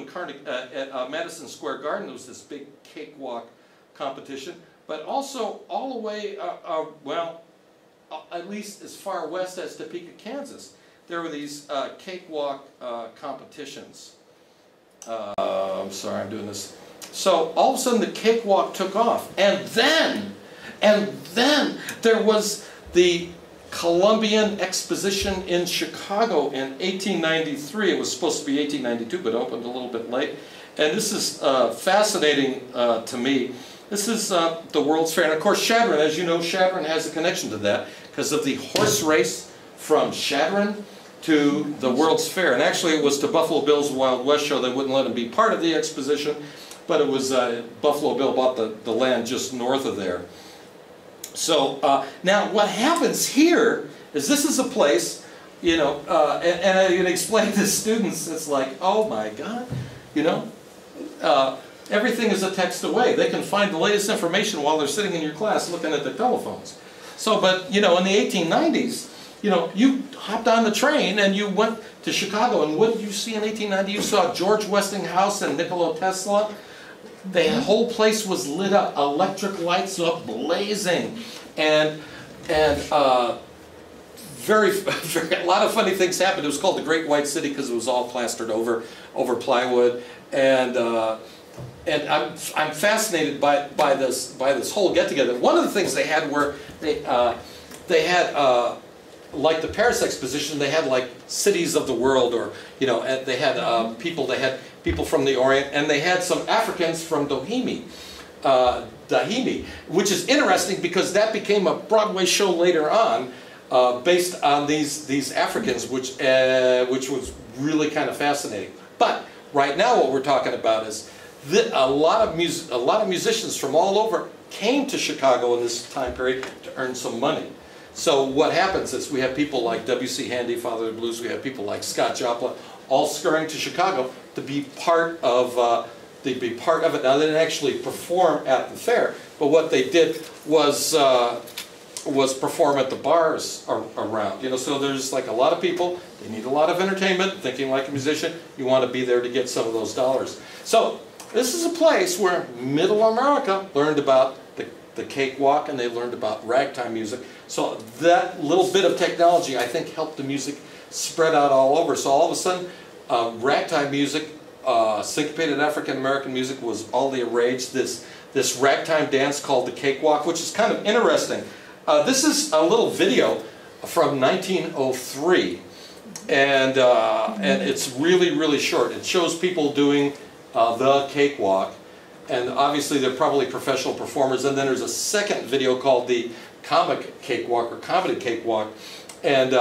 at Madison Square Garden there was this big cakewalk competition, but also all the way, at least as far west as Topeka, Kansas, there were these cakewalk competitions. I'm sorry, I'm doing this. So all of a sudden the cakewalk took off, and then there was the Colombian Exposition in Chicago in 1893. It was supposed to be 1892, but opened a little bit late. And this is fascinating to me. This is the World's Fair. And of course, Chadron, as you know, Chadron has a connection to that because of the horse race from Chadron to the World's Fair. And actually, it was to Buffalo Bill's Wild West show. They wouldn't let him be part of the exposition, but it was Buffalo Bill bought the land just north of there. So now what happens here is this is a place, you know, and I can explain to students, it's like, oh my God, you know, everything is a text away. They can find the latest information while they're sitting in your class looking at their telephones. So, but, you know, in the 1890s, you know, you hopped on the train and you went to Chicago, and what did you see in 1890? You saw George Westinghouse and Nikola Tesla. The whole place was lit up, electric lights up, blazing, and a lot of funny things happened. It was called the Great White City because it was all plastered over plywood, and I'm fascinated by this whole get together. One of the things they had were they had like the Paris Exposition, they had like cities of the world, or you know, and they had people from the Orient, and they had some Africans from Dahomey, which is interesting because that became a Broadway show later on, based on these Africans, which was really kind of fascinating. But right now, what we're talking about is a lot of musicians from all over came to Chicago in this time period to earn some money. So what happens is we have people like W.C. Handy, Father of the Blues. We have people like Scott Joplin, all scurrying to Chicago to be part of it. Now they didn't actually perform at the fair, but what they did was perform at the bars around. You know, so there's like a lot of people. They need a lot of entertainment. Thinking like a musician, you want to be there to get some of those dollars. So this is a place where Middle America learned about the cakewalk, and they learned about ragtime music. So that little bit of technology, I think, helped the music spread out all over. So all of a sudden, ragtime music, syncopated African American music was all the rage. This ragtime dance called the cakewalk, which is kind of interesting. This is a little video from 1903, and it's really, really short. It shows people doing the cakewalk. And obviously they're probably professional performers. And then there's a second video called the comic cakewalk, or comedy cakewalk. And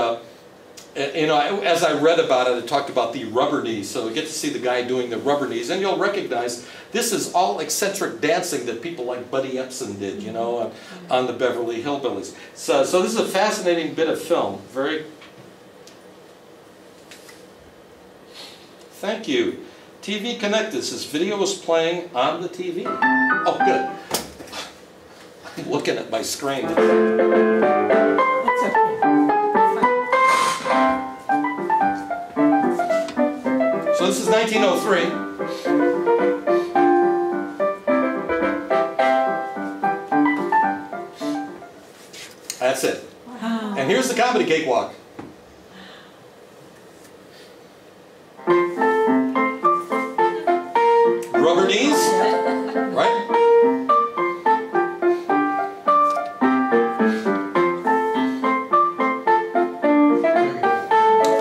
you know, as I read about it, it talked about the rubber knees. So you get to see the guy doing the rubber knees, and you'll recognize this is all eccentric dancing that people like Buddy Epson did, you know, on the Beverly Hillbillies. So this is a fascinating bit of film. Thank you. TV Connect, this video is playing on the TV. Oh, good. I'm looking at my screen. That's okay. So this is 1903. That's it. Wow. And here's the comedy cakewalk. Rubber knees, right?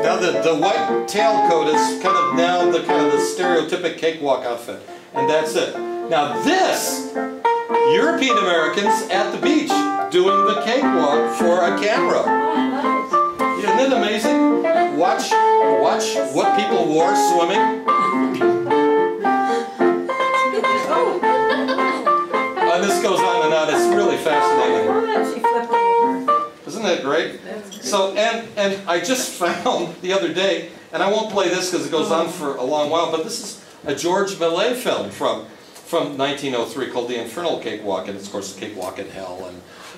Now the white tailcoat is kind of now the stereotypic cakewalk outfit, and that's it. Now this, European Americans at the beach doing the cakewalk for a camera. Isn't it amazing? Watch what people wore swimming. And this goes on and on. It's really fascinating. Isn't that great? So, and I just found the other day, and I won't play this because it goes on for a long while, but this is a George Millet film from 1903 called The Infernal Cakewalk, and it's of course Cakewalk in Hell.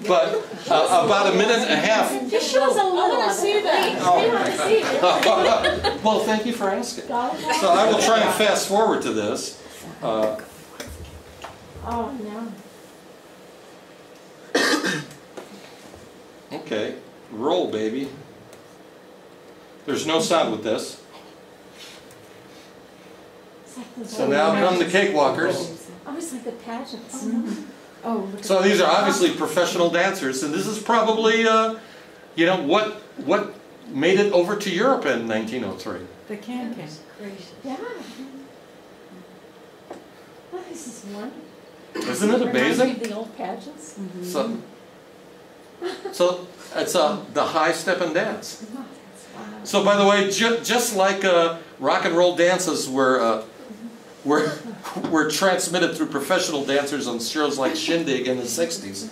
But about a minute and a half. Just show us a little. I want to see that. Well, thank you for asking. So I will try and fast forward to this. Oh no. Okay, roll, baby. There's no sound with this. So now come the cakewalkers. Oh, it's like the pageants. Oh, look at So these are obviously professional dancers, and this is probably, you know, what made it over to Europe in 1903. the can-can. Yeah. Oh, this is wonderful. Isn't it amazing? The old pageants. So it's the high step and dance. Oh, that's wow. So by the way, just like rock and roll dances were transmitted through professional dancers on shows like Shindig in the 60s,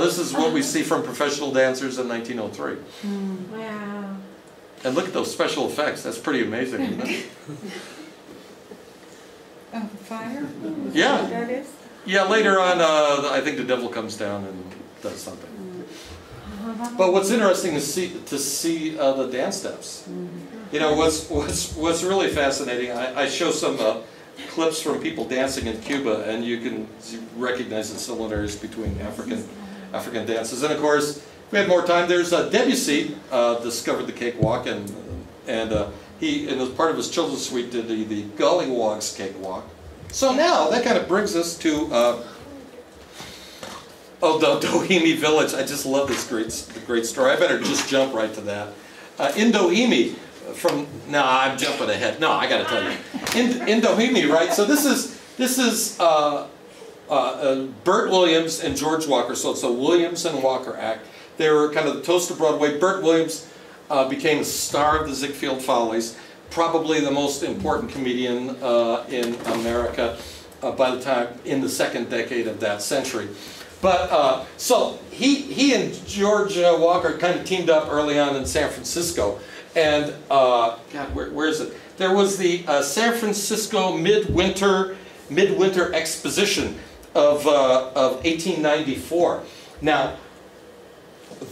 this is what we see from professional dancers in 1903. Wow. And look at those special effects. That's pretty amazing, isn't it? Oh, the fire? Yeah. That is? Yeah, later on, I think the devil comes down and does something. But what's interesting is to see the dance steps. You know, what's really fascinating, I show some clips from people dancing in Cuba, and you can recognize the similarities between African dances. And of course, if we had more time, there's Debussy discovered the cakewalk, and he, as part of his children's suite, did the Golliwogg's cakewalk. So now that kind of brings us to the Doheny village. I just love this great story. I better just jump right to that. In Doheny, I'm jumping ahead. No, I got to tell you. In Doheny, right? So this is Bert Williams and George Walker. So it's a Williams and Walker act. They were kind of the toast of Broadway. Bert Williams became the star of the Ziegfeld Follies, probably the most important comedian in America by the time in the second decade of that century. But so he and George Walker kind of teamed up early on in San Francisco, and God, where is it? There was the San Francisco Midwinter Exposition of 1894. Now,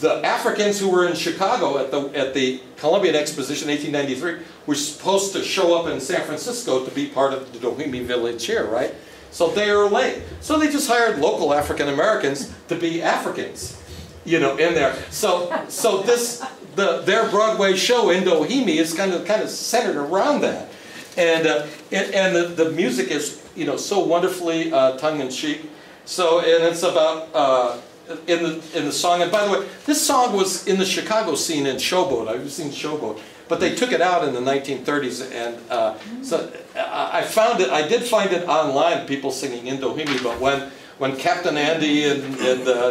the Africans who were in Chicago at the Colombian Exposition 1893 were supposed to show up in San Francisco to be part of the Doheny village here, right? So they were late. So they just hired local African Americans to be Africans, you know, in there. So their Broadway show in Doheny is kind of centered around that, and the music is, you know, so wonderfully tongue in cheek. So, and it's about in the song. And by the way, this song was in the Chicago scene in Showboat. I've seen Showboat. But they took it out in the 1930s, and so I found it. I did find it online, people singing in Doheny. But when Captain Andy and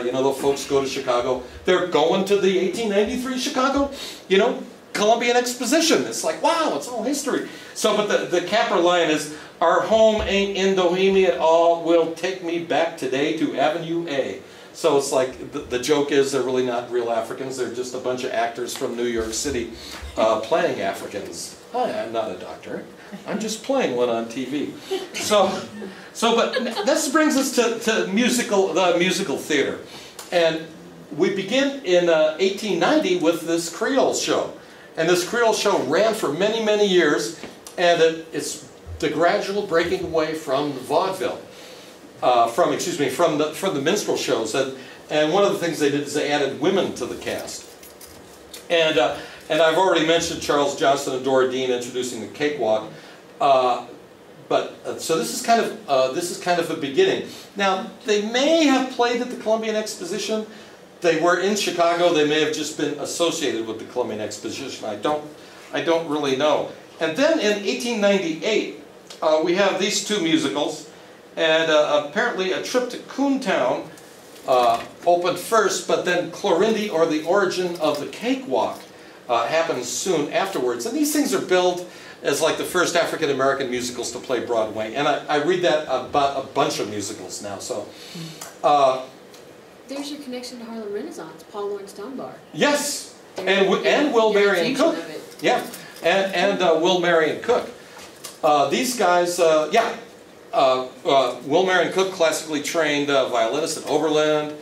you know, the folks go to Chicago, they're going to the 1893 Chicago, you know, Colombian Exposition. It's like, wow, it's all history. So, but the capper line is, "Our home ain't in Doheny at all. Will take me back today to Avenue A." So it's like, the joke is they're really not real Africans, they're just a bunch of actors from New York City playing Africans. Hi, I'm not a doctor, I'm just playing one on TV. But this brings us to the musical theater. And we begin in 1890 with this Creole Show. And this Creole Show ran for many, many years, and it's the gradual breaking away from the vaudeville. From the minstrel shows, and one of the things they did is they added women to the cast, and I've already mentioned Charles Johnson and Dora Dean introducing the cakewalk, so this is kind of a beginning. Now they may have played at the Colombian Exposition. They were in Chicago. They may have just been associated with the Colombian Exposition. I don't really know. And then in 1898 we have these two musicals. And apparently a trip to Camptown opened first, but then Clorinde, or the Origin of the Cakewalk, happened soon afterwards. And these things are billed as like the first African-American musicals to play Broadway. And I read that about a bunch of musicals now. So, there's your connection to Harlem Renaissance, Paul Laurence Dunbar. yes, and Will Marion Cook. Yeah, and Will Marion Cook. These guys, Will Marion Cook, classically trained violinist at Oberlin.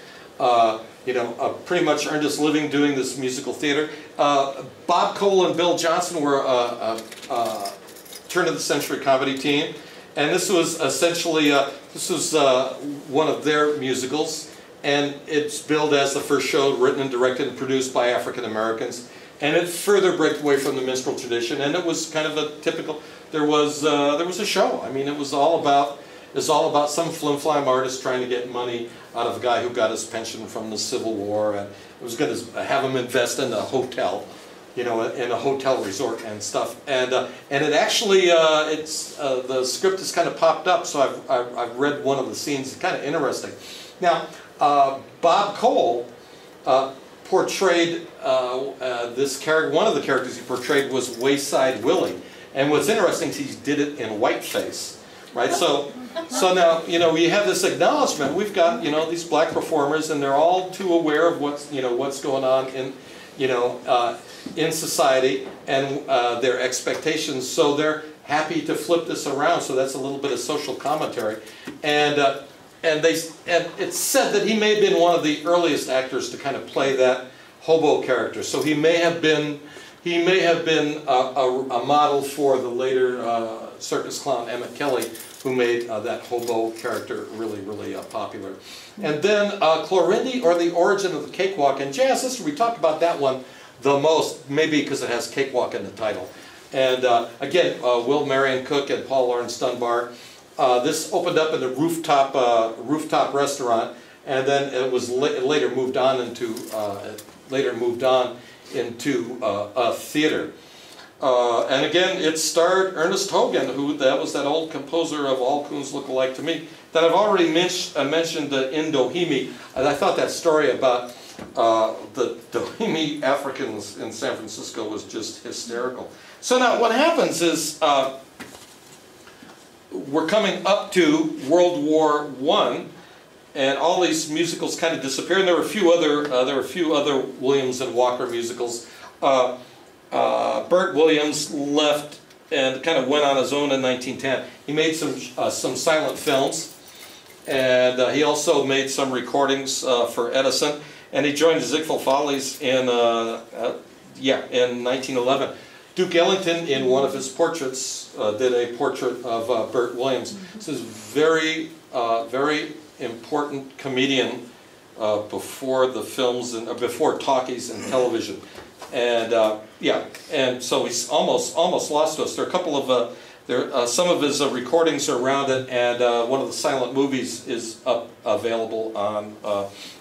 Pretty much earned his living doing this musical theater. Bob Cole and Bill Johnson were a turn-of-the-century comedy team, and this was essentially one of their musicals, and it's billed as the first show written and directed and produced by African Americans, and it further broke away from the minstrel tradition, and it was kind of a typical. There was a show. I mean, it was all about some flim-flam artist trying to get money out of a guy who got his pension from the Civil War, and it was going to have him invest in a hotel, in a hotel resort and stuff. And it actually, the script has kind of popped up, so I've read one of the scenes. It's kind of interesting. Now, Bob Cole portrayed this character. One of the characters he portrayed was Wayside Willie, and what's interesting is he did it in whiteface. Right, so now we have this acknowledgement. We've got these black performers, and they're all too aware of what's going on in society and their expectations. So they're happy to flip this around. So that's a little bit of social commentary, and it's said that he may have been one of the earliest actors to kind of play that hobo character. So he may have been a model for the later circus clown Emmett Kelly, who made that hobo character really, really popular. And then Clorinde, or the Origin of the Cakewalk. And jazz history, we talk about that one the most, maybe because it has Cakewalk in the title. And again, Will Marion Cook and Paul Laurence Dunbar. This opened up in a rooftop restaurant, and then it was later moved on into a theater. And again, it starred Ernest Hogan, that was that old composer of All Coons Look Alike to Me, that I've already mentioned in Doheny. And I thought that story about the Doheny Africans in San Francisco was just hysterical. So now what happens is we're coming up to World War I, and all these musicals kind of disappear. And there were a few other Williams and Walker musicals. Bert Williams left and kind of went on his own in 1910. He made some silent films, and he also made some recordings for Edison. And he joined the Ziegfeld Follies in 1911. Duke Ellington, in one of his portraits, did a portrait of Bert Williams. This is very important comedian before the films and before talkies and television. And and so he's almost lost to us. There are a couple of some of his recordings are around it, and one of the silent movies is available on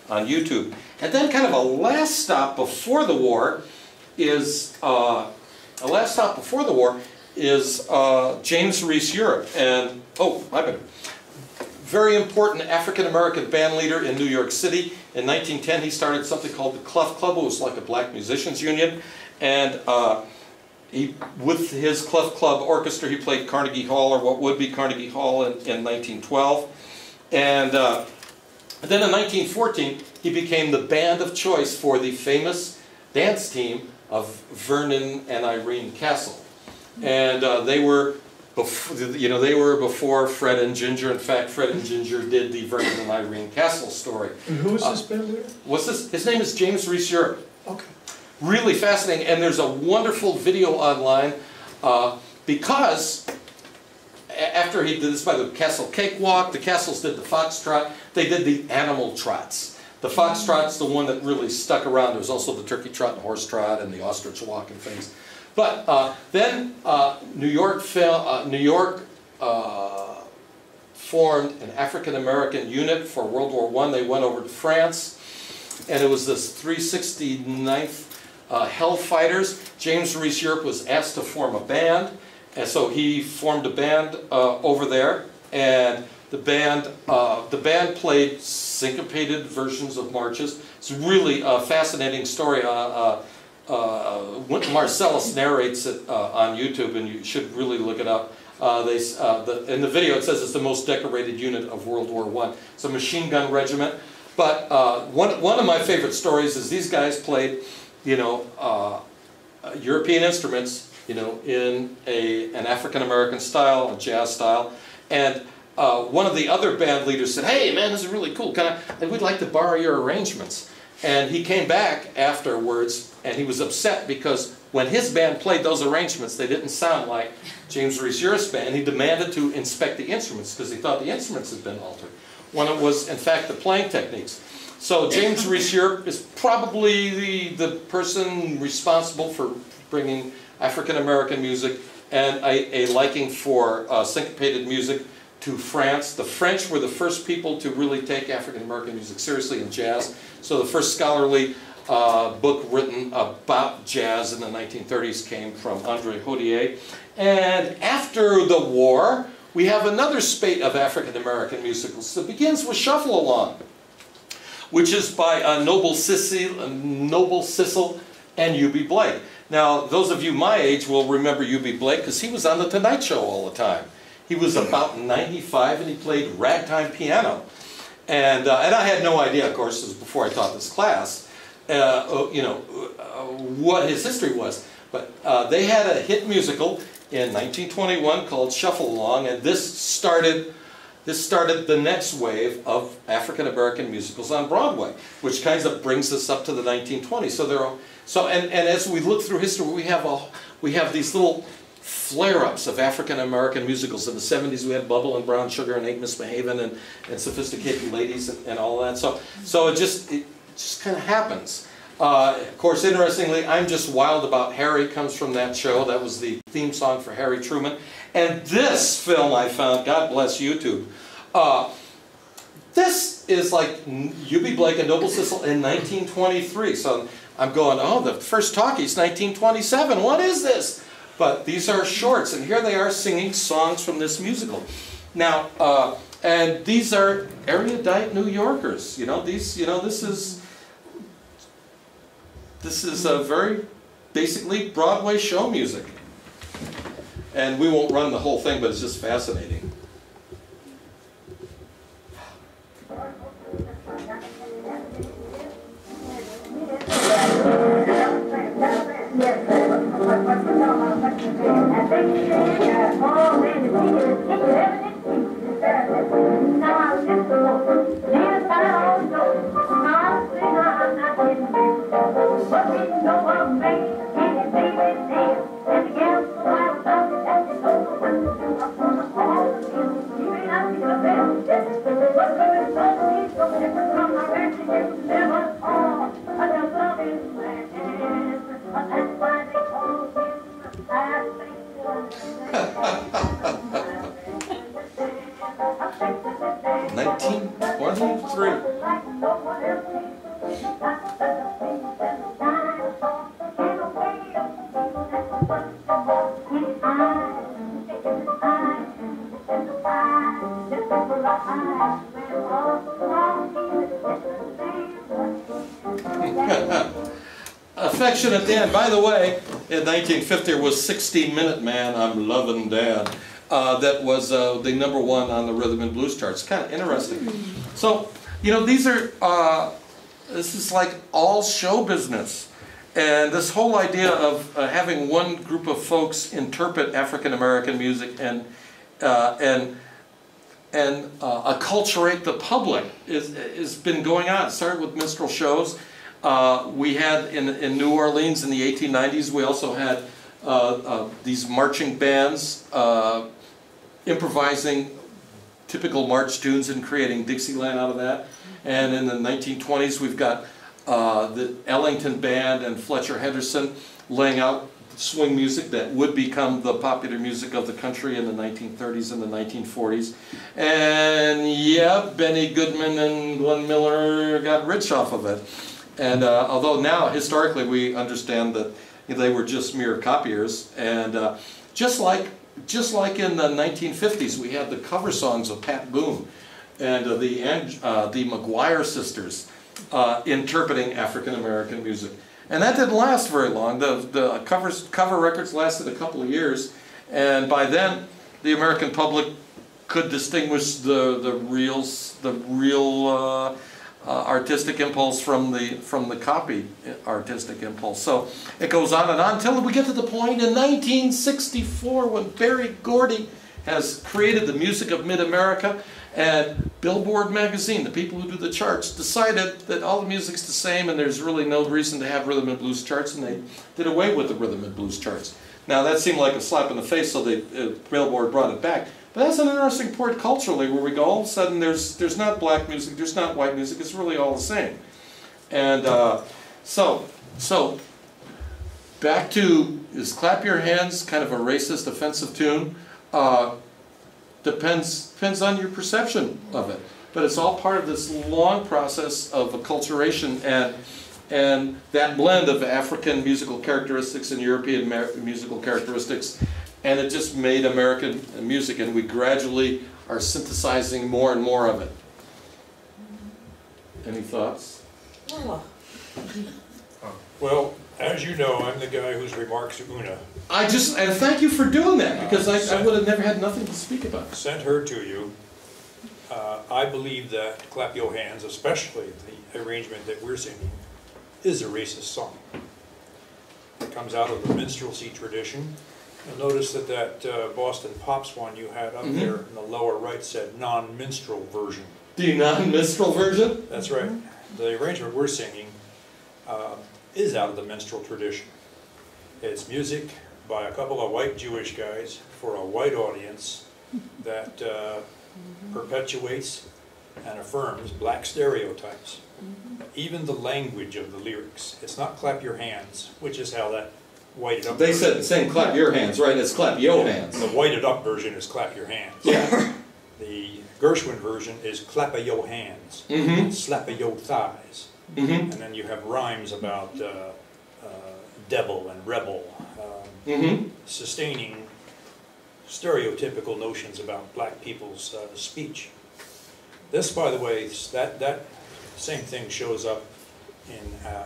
YouTube. And then, kind of a last stop before the war is James Reese Europe, and very important African-American band leader in New York City. In 1910, he started something called the Clef Club. It was like a black musicians union. And with his Clef Club orchestra, he played Carnegie Hall, or what would be Carnegie Hall, in 1912. And then in 1914, he became the band of choice for the famous dance team of Vernon and Irene Castle. And they were before Fred and Ginger. In fact, Fred and Ginger did the Vernon and Irene Castle story. And who is this band leader? What's this? His name is James Reese Europe. Okay. Really fascinating, and there's a wonderful video online because after he did this by the Castle Cakewalk, the Castles did the Foxtrot, they did the Animal Trots. The Foxtrot's the one that really stuck around. There was also the Turkey Trot and Horse Trot and the Ostrich Walk and things. But then New York formed an African-American unit for World War I. They went over to France, and it was this 369th Hellfighters. James Reese Europe was asked to form a band, and so he formed a band over there, and The band played syncopated versions of marches. It's really a fascinating story. Marcellus narrates it on YouTube, and you should really look it up. In the video, it says it's the most decorated unit of World War I. It's a machine gun regiment. But one of my favorite stories is these guys played, European instruments, in an African American style, a jazz style, and one of the other band leaders said, "Hey, man, this is really cool. We'd like to borrow your arrangements." And he came back afterwards, and he was upset because when his band played those arrangements, they didn't sound like James Reese Europe's band. He demanded to inspect the instruments because he thought the instruments had been altered, when it was, in fact, the playing techniques. So James Reese Europe is probably the person responsible for bringing African American music and a liking for syncopated music to France. The French were the first people to really take African American music seriously in jazz. So the first scholarly book written about jazz in the 1930s came from André Hodier. And after the war, we have another spate of African American musicals that begins with Shuffle Along, which is by Noble Sissel and U.B. Blake. Now, those of you my age will remember U.B. Blake because he was on The Tonight Show all the time. He was about 95 and he played ragtime piano. And I had no idea, of course, this was before I taught this class, what his history was. But they had a hit musical in 1921 called Shuffle Along, and this started the next wave of African American musicals on Broadway, which kind of brings us up to the 1920s. And as we look through history, we have these little flare-ups of African American musicals. In the 70s, we had Bubble and Brown Sugar and Ain't Misbehavin' and Sophisticated Ladies and all that. So it just kind of happens. Of course, interestingly, I'm Just Wild About Harry comes from that show. That was the theme song for Harry Truman. And this film I found, God bless YouTube, this is like U.B. Blake and Noble Sissel in 1923. So I'm going, oh, the first talkie's 1927. What is this? But these are shorts, and here they are singing songs from this musical. Now, and these are erudite New Yorkers. This is a very basically Broadway show music. And we won't run the whole thing, but it's just fascinating. Affectionate Dan. By the way, in 1950 there was 16-Minute Man, I'm Lovin' Dan. That was the #1 on the rhythm and blues charts. Kind of interesting. So, these are, this is like all show business. And this whole idea of having one group of folks interpret African American music and acculturate the public has been going on. It started with minstrel shows. We had in New Orleans in the 1890s, we also had these marching bands improvising typical march tunes and creating Dixieland out of that. And in the 1920s, we've got the Ellington Band and Fletcher Henderson laying out swing music that would become the popular music of the country in the 1930s and the 1940s. And yeah, Benny Goodman and Glenn Miller got rich off of it. And although now, historically, we understand that they were just mere copiers. And just like just like in the 1950s, we had the cover songs of Pat Boone and the McGuire sisters interpreting African American music. And that didn't last very long. The cover records lasted a couple of years, and by then the American public could distinguish the real artistic impulse from the copy artistic impulse. So it goes on and on until we get to the point in 1964 when Berry Gordy has created the music of Mid-America, and Billboard magazine, the people who do the charts, decided that all the music's the same and there's really no reason to have rhythm and blues charts, and they did away with the rhythm and blues charts. Now that seemed like a slap in the face, so Billboard brought it back. But that's an interesting point culturally, where we go, all of a sudden there's not black music, there's not white music, it's really all the same. And so back to, is Clap Your Hands kind of a racist, offensive tune? Depends on your perception of it. But it's all part of this long process of acculturation and that blend of African musical characteristics and European musical characteristics. And it just made American music, and we gradually are synthesizing more and more of it. Any thoughts? Oh. Well, as you know, I'm the guy whose remarks to Una. And thank you for doing that, because I would have never had nothing to speak about. Sent her to you. I believe that Clap Your Hands, especially the arrangement that we're singing, is a racist song. It comes out of the minstrelsy tradition. You'll notice that Boston Pops one you had up there in the lower right said non-minstrel version. The non-minstrel version? That's right. The arrangement we're singing is out of the minstrel tradition. It's music by a couple of white Jewish guys for a white audience that perpetuates and affirms black stereotypes. Even the language of the lyrics. It's not clap your hands, which is how that whited up. They said saying clap your hands, right? It's clap yo hands. The whited up version is clap your hands. Yeah. The Gershwin version is clap a yo hands, slap a yo thighs. And then you have rhymes about devil and rebel, sustaining stereotypical notions about black people's speech. This, by the way, that same thing shows up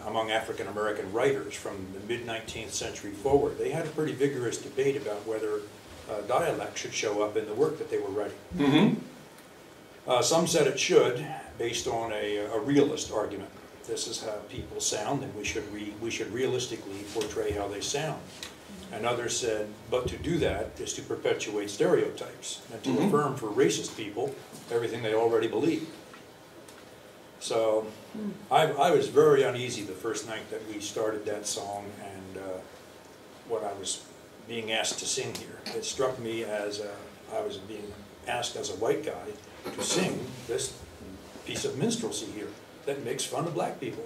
among African American writers from the mid-19th century forward. They had a pretty vigorous debate about whether dialect should show up in the work that they were writing. Some said it should, based on a realist argument. This is how people sound, and we should realistically portray how they sound. And others said, but to do that is to perpetuate stereotypes and to affirm for racist people everything they already believe. So I was very uneasy the first night that we started that song and what I was being asked to sing here. It struck me as I was being asked as a white guy to sing this piece of minstrelsy here that makes fun of black people.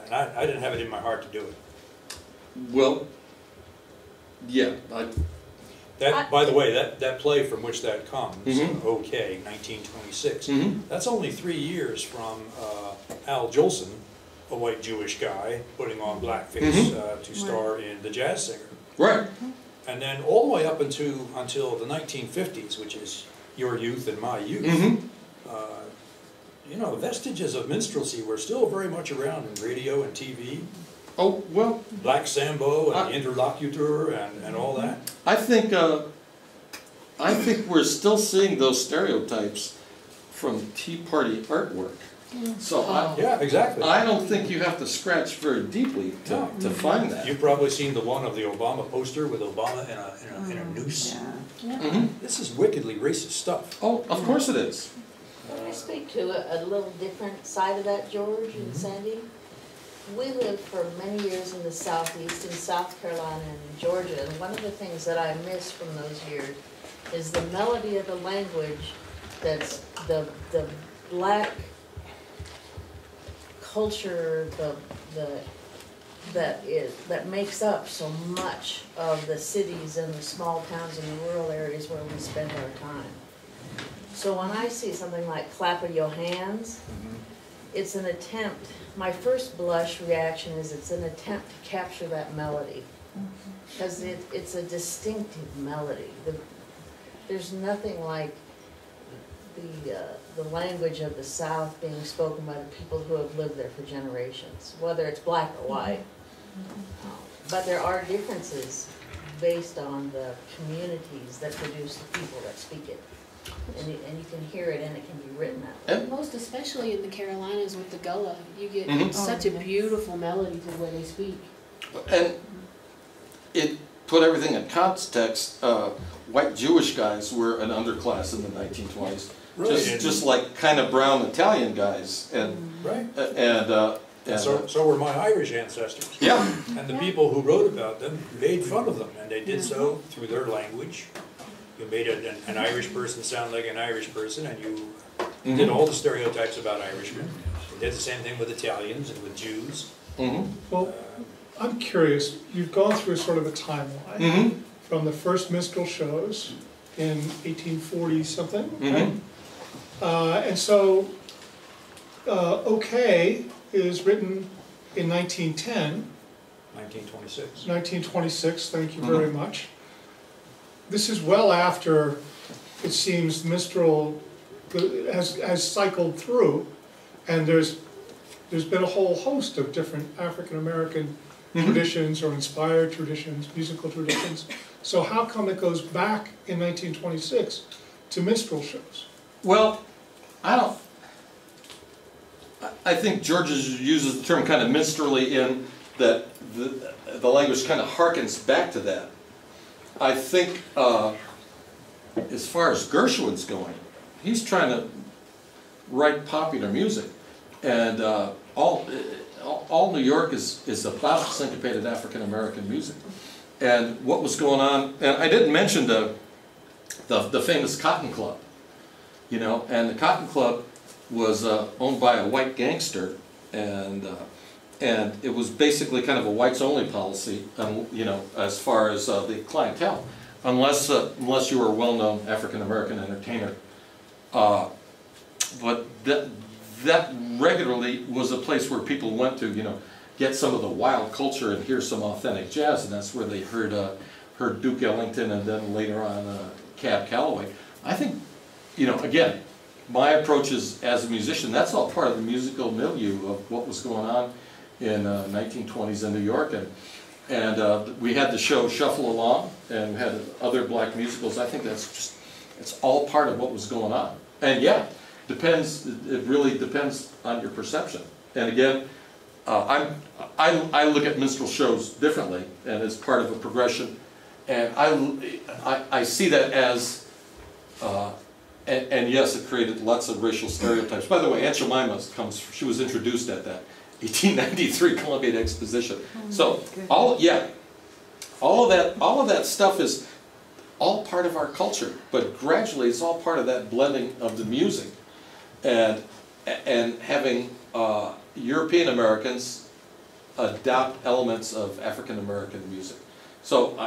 And I didn't have it in my heart to do it. Well, yeah. By the way, that play from which that comes, OK, 1926, that's only 3 years from Al Jolson, a white Jewish guy, putting on blackface to star in The Jazz Singer. Right. And then all the way up until the 1950s, which is your youth and my youth, you know, vestiges of minstrelsy were still very much around in radio and TV. Oh, well. Black Sambo and the Interlocutor and all that. I think we're still seeing those stereotypes from Tea Party artwork. So yeah, exactly. I don't think you have to scratch very deeply to find that. You've probably seen the one of the Obama poster with Obama in a noose. This is wickedly racist stuff. Oh, of course it is. Can I speak to a little different side of that, George and Sandy? We lived for many years in the Southeast, in South Carolina and Georgia, and one of the things that I miss from those years is the melody of the language that's the black culture that makes up so much of the cities and the small towns and the rural areas where we spend our time. So when I see something like Clap of Your Hands, it's an attempt, my first blush reaction is it's an attempt to capture that melody. Because it's a distinctive melody. There's nothing like the language of the South being spoken by the people who have lived there for generations, whether it's black or white. But there are differences based on the communities that produce the people that speak it. And you can hear it and it can be written that way. Most especially in the Carolinas with the Gullah, you get such a beautiful melody to the way they speak. And it put everything in context. White Jewish guys were an underclass in the 1920s, Right. just like kind of brown Italian guys, and So were my Irish ancestors. Yeah. And the people who wrote about them made fun of them, and they did so through their language. You made an Irish person sound like an Irish person, and you did all the stereotypes about Irishmen. You did the same thing with Italians and with Jews. Well, I'm curious, you've gone through sort of a timeline from the first minstrel shows in 1840 something, right? And so, OK is written in 1910. 1926. 1926, thank you very much. This is well after, it seems, minstrel has cycled through, and there's been a whole host of different African-American traditions or inspired traditions, musical traditions. So how come it goes back in 1926 to minstrel shows? Well, I think George uses the term kind of minstrelly in that the language kind of harkens back to that. I think as far as Gershwin's going, he's trying to write popular music, and all New York is about syncopated African American music. And what was going on, and I didn't mention the famous Cotton Club, you know, and the Cotton Club was owned by a white gangster, and it was basically kind of a whites only policy, you know, as far as the clientele, unless you were a well-known African American entertainer. But that regularly was a place where people went to, you know, get some of the wild culture and hear some authentic jazz, and that's where they heard Duke Ellington, and then later on Cab Calloway. I think, you know, again, my approach is as a musician, that's all part of the musical milieu of what was going on in 1920s in New York, and we had the show Shuffle Along, and we had other black musicals. I think it's all part of what was going on. And yeah, it really depends on your perception. And again, I look at minstrel shows differently, and it's part of a progression, and I see that as and yes, it created lots of racial stereotypes. By the way, Aunt Jemima she was introduced at that 1893 Colombian Exposition. So all of that stuff is all part of our culture, but gradually it's all part of that blending of the music, and having European Americans adopt elements of African American music. So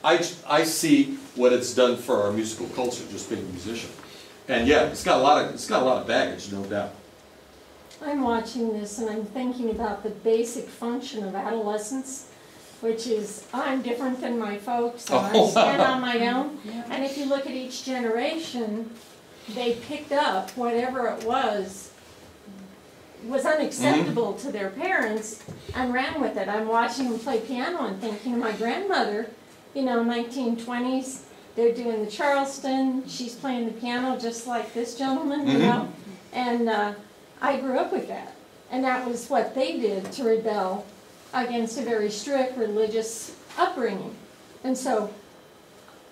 I see what it's done for our musical culture, just being a musician. And yeah, it's got a lot of baggage, no doubt. I'm watching this and I'm thinking about the basic function of adolescence, which is I'm different than my folks, and I stand on my own. And if you look at each generation, they picked up whatever it was unacceptable to their parents and ran with it. I'm watching them play piano and thinking of my grandmother, you know, 1920s. They're doing the Charleston. She's playing the piano just like this gentleman, you know. And I grew up with that. And that was what they did to rebel against a very strict religious upbringing. And so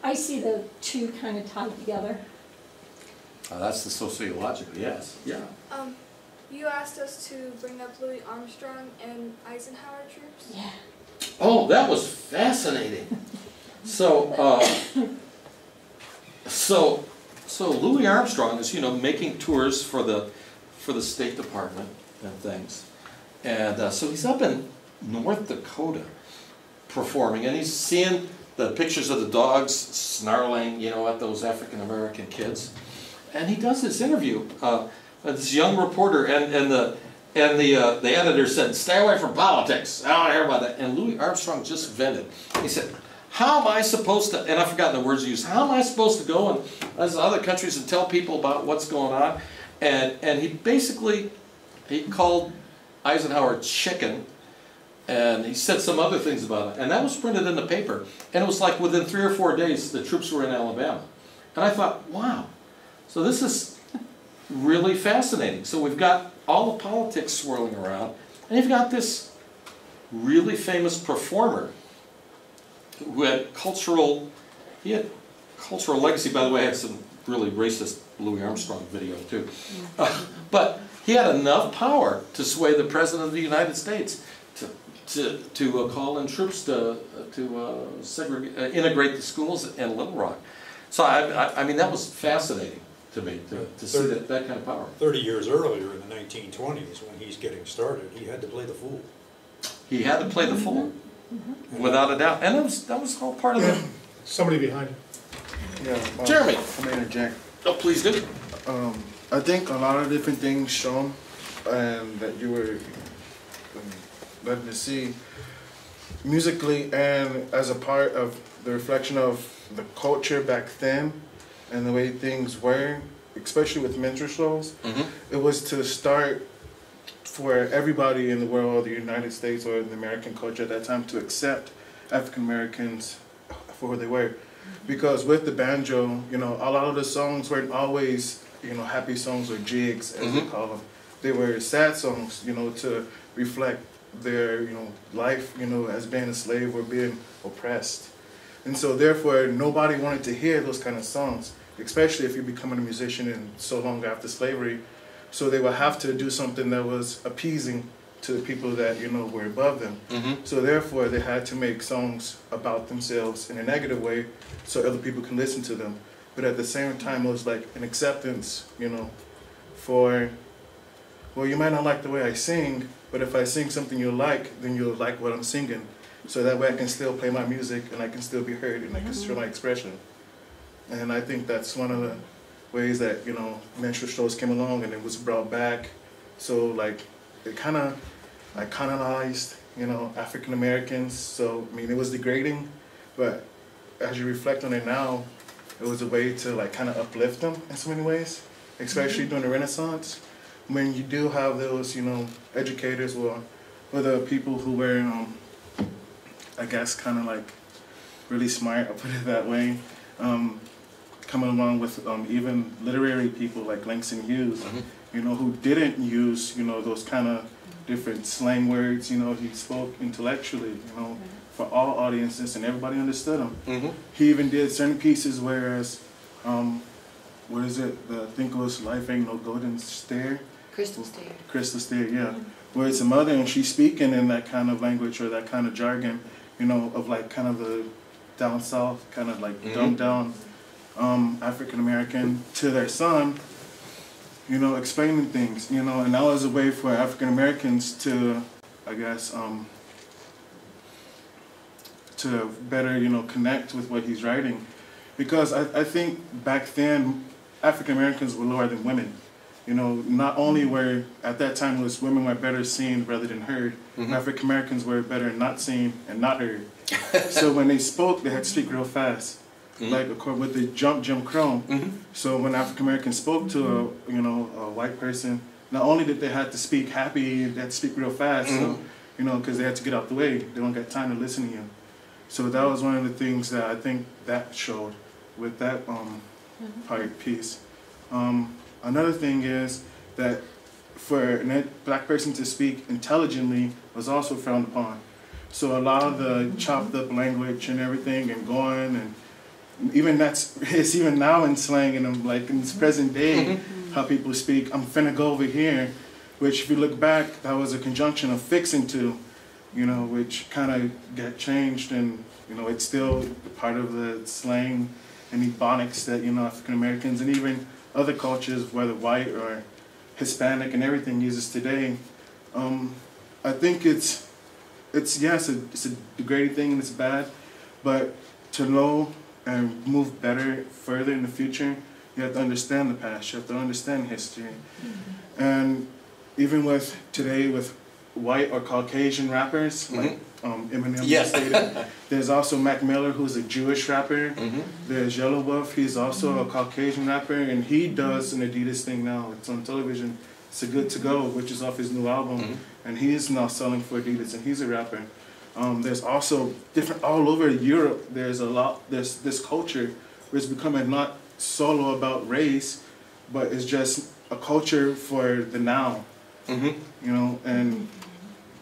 I see the two kind of tied together. That's the sociological, yes. Yeah. You asked us to bring up Louis Armstrong and Eisenhower troops? Yeah. Oh, that was fascinating. So, so Louis Armstrong is, you know, making tours for the State Department and things, and so he's up in North Dakota performing, and he's seeing the pictures of the dogs snarling, you know, at those African American kids, and he does this interview. This young reporter, and And the editor said, "Stay away from politics. I don't want to hear about that." And Louis Armstrong just vented. He said, "How am I supposed to," and I've forgotten the words he used, "how am I supposed to go and as other countries and tell people about what's going on?" And he basically, he called Eisenhower chicken, and he said some other things about it. And that was printed in the paper. And it was like within 3 or 4 days, the troops were in Alabama. And I thought, wow, so this is really fascinating. So we've got all the politics swirling around, and you've got this really famous performer who had cultural legacy. By the way, I had some really racist Louis Armstrong video too. But he had enough power to sway the President of the United States to call in troops to integrate the schools in Little Rock. So I mean, that was fascinating to me, to see that kind of power. 30 years earlier, in the 1920s, when he's getting started, he had to play the fool. He had to play the fool, without a doubt. And that was all part of it. Somebody behind him. Yeah, Jeremy. I'm gonna interject. Oh, please do. I think a lot of different things shown and that you were letting to see musically and as a part of the reflection of the culture back then and the way things were, especially with minstrel shows. It was to start for everybody in the world, the United States or the American culture at that time, to accept African Americans for who they were. Because with the banjo, you know, a lot of the songs weren't always, you know, happy songs or jigs, as they call them. They were sad songs, you know, to reflect their, you know, life, you know, as being a slave or being oppressed. And so therefore, nobody wanted to hear those kind of songs, especially if you're becoming a musician and so long after slavery. So they would have to do something that was appeasing to the people that, you know, were above them. So therefore, they had to make songs about themselves in a negative way so other people can listen to them. But at the same time, it was like an acceptance, you know, for, well, you might not like the way I sing, but if I sing something you like, then you'll like what I'm singing. So that way I can still play my music and I can still be heard and I can show my expression. And I think that's one of the ways that, you know, minstrel shows came along and it was brought back. So like, it kind of iconized, you know, African Americans. So, I mean, it was degrading, but as you reflect on it now, it was a way to like kind of uplift them in so many ways, especially during the Renaissance. When you do have those, you know, educators or the people who were, I guess, kind of like really smart, I'll put it that way, coming along with even literary people like Langston Hughes, you know, who didn't use, you know, those kind of different slang words, you know, he spoke intellectually, you know, for all audiences and everybody understood him. He even did certain pieces whereas, what is it, I think it was Life Ain't No Golden Stair? Crystal Stair. Crystal Stair, yeah. Where it's a mother and she's speaking in that kind of language or that kind of jargon, you know, of like kind of the down south, kind of like dumbed down African American to their son, you know, explaining things, you know, and that was a way for African Americans to, I guess, to better, you know, connect with what he's writing. Because I think back then, African Americans were lower than women. You know, not only were, at that time, it was women were better seen rather than heard, African Americans were better not seen and not heard. So when they spoke, they had to speak real fast. Like with the Jim Crow. So when African Americans spoke to a, you know, a white person, not only did they have to speak happy, they had to speak real fast, so, you know, because they had to get out the way. They don't got time to listen to you. So that was one of the things that I think that showed with that piece. Another thing is that for a black person to speak intelligently was also frowned upon. So a lot of the chopped up language and everything and going and even it's even now in slang and like in this present day how people speak, I'm finna go over here, which if you look back, that was a conjunction of fixing to, you know, which kind of got changed and, you know, it's still part of the slang and ebonics that, you know, African Americans and even other cultures, whether white or Hispanic and everything uses today. I think it's a degrading thing and it's bad, but to know and move better further in the future, you have to understand the past, you have to understand history. And even with today with white or Caucasian rappers, like Eminem Yes. stated, there's also Mac Miller, who's a Jewish rapper. There's Yellow Wolf, he's also a Caucasian rapper, and he does an Adidas thing now. It's on television. It's a Good to Go, which is off his new album, and he's now selling for Adidas, and he's a rapper. There's also different all over Europe. There's this culture where it's becoming not solo about race, but it's just a culture for the now. You know, and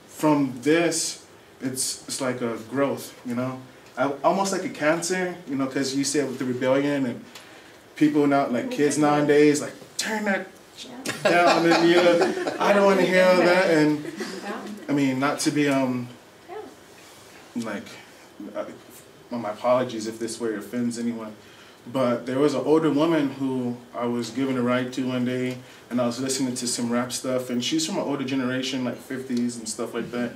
from this, it's like a growth. You know, almost like a cancer. You know, because you said with the rebellion and people now, like kids nowadays, like turn that down, and you know, I don't want to hear all that. And I mean, not to be like, my apologies if this way offends anyone, but there was an older woman who I was given a ride to one day, and I was listening to some rap stuff, and she's from an older generation, like 50s and stuff like that,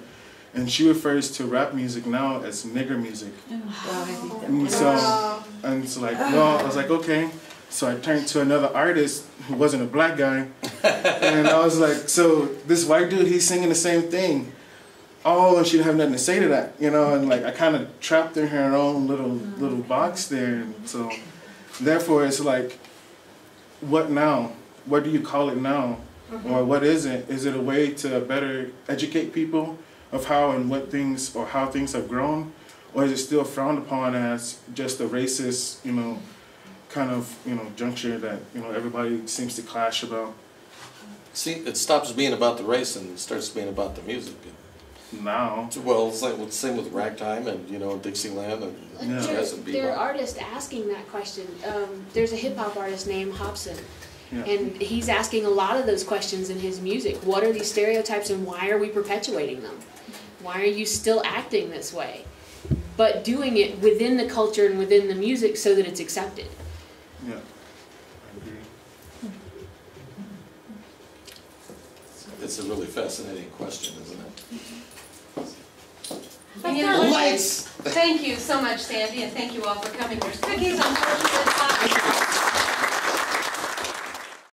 and she refers to rap music now as nigger music. And so like, well, I was like, okay. So I turned to another artist who wasn't a black guy, and I was like, so this white dude, he's singing the same thing. Oh, and she didn't have nothing to say to that, you know, and like I kind of trapped her in her own little box there. And so therefore it's like, what now? What do you call it now? Or what is it? Is it a way to better educate people of how and what things, or how things have grown? Or is it still frowned upon as just a racist, you know, kind of, you know, juncture that, you know, everybody seems to clash about? See, it stops being about the race and starts being about the music. Now. Well, it's like the same with ragtime and, you know, Dixieland and jazz and bebop. There are artists asking that question. There's a hip-hop artist named Hobson, and he's asking a lot of those questions in his music. What are these stereotypes, and why are we perpetuating them? Why are you still acting this way? But doing it within the culture and within the music so that it's accepted. Yeah, I agree. It's a really fascinating question, isn't it? Lights! Thank you so much, Sandy, and thank you all for coming. There's cookies, unfortunately.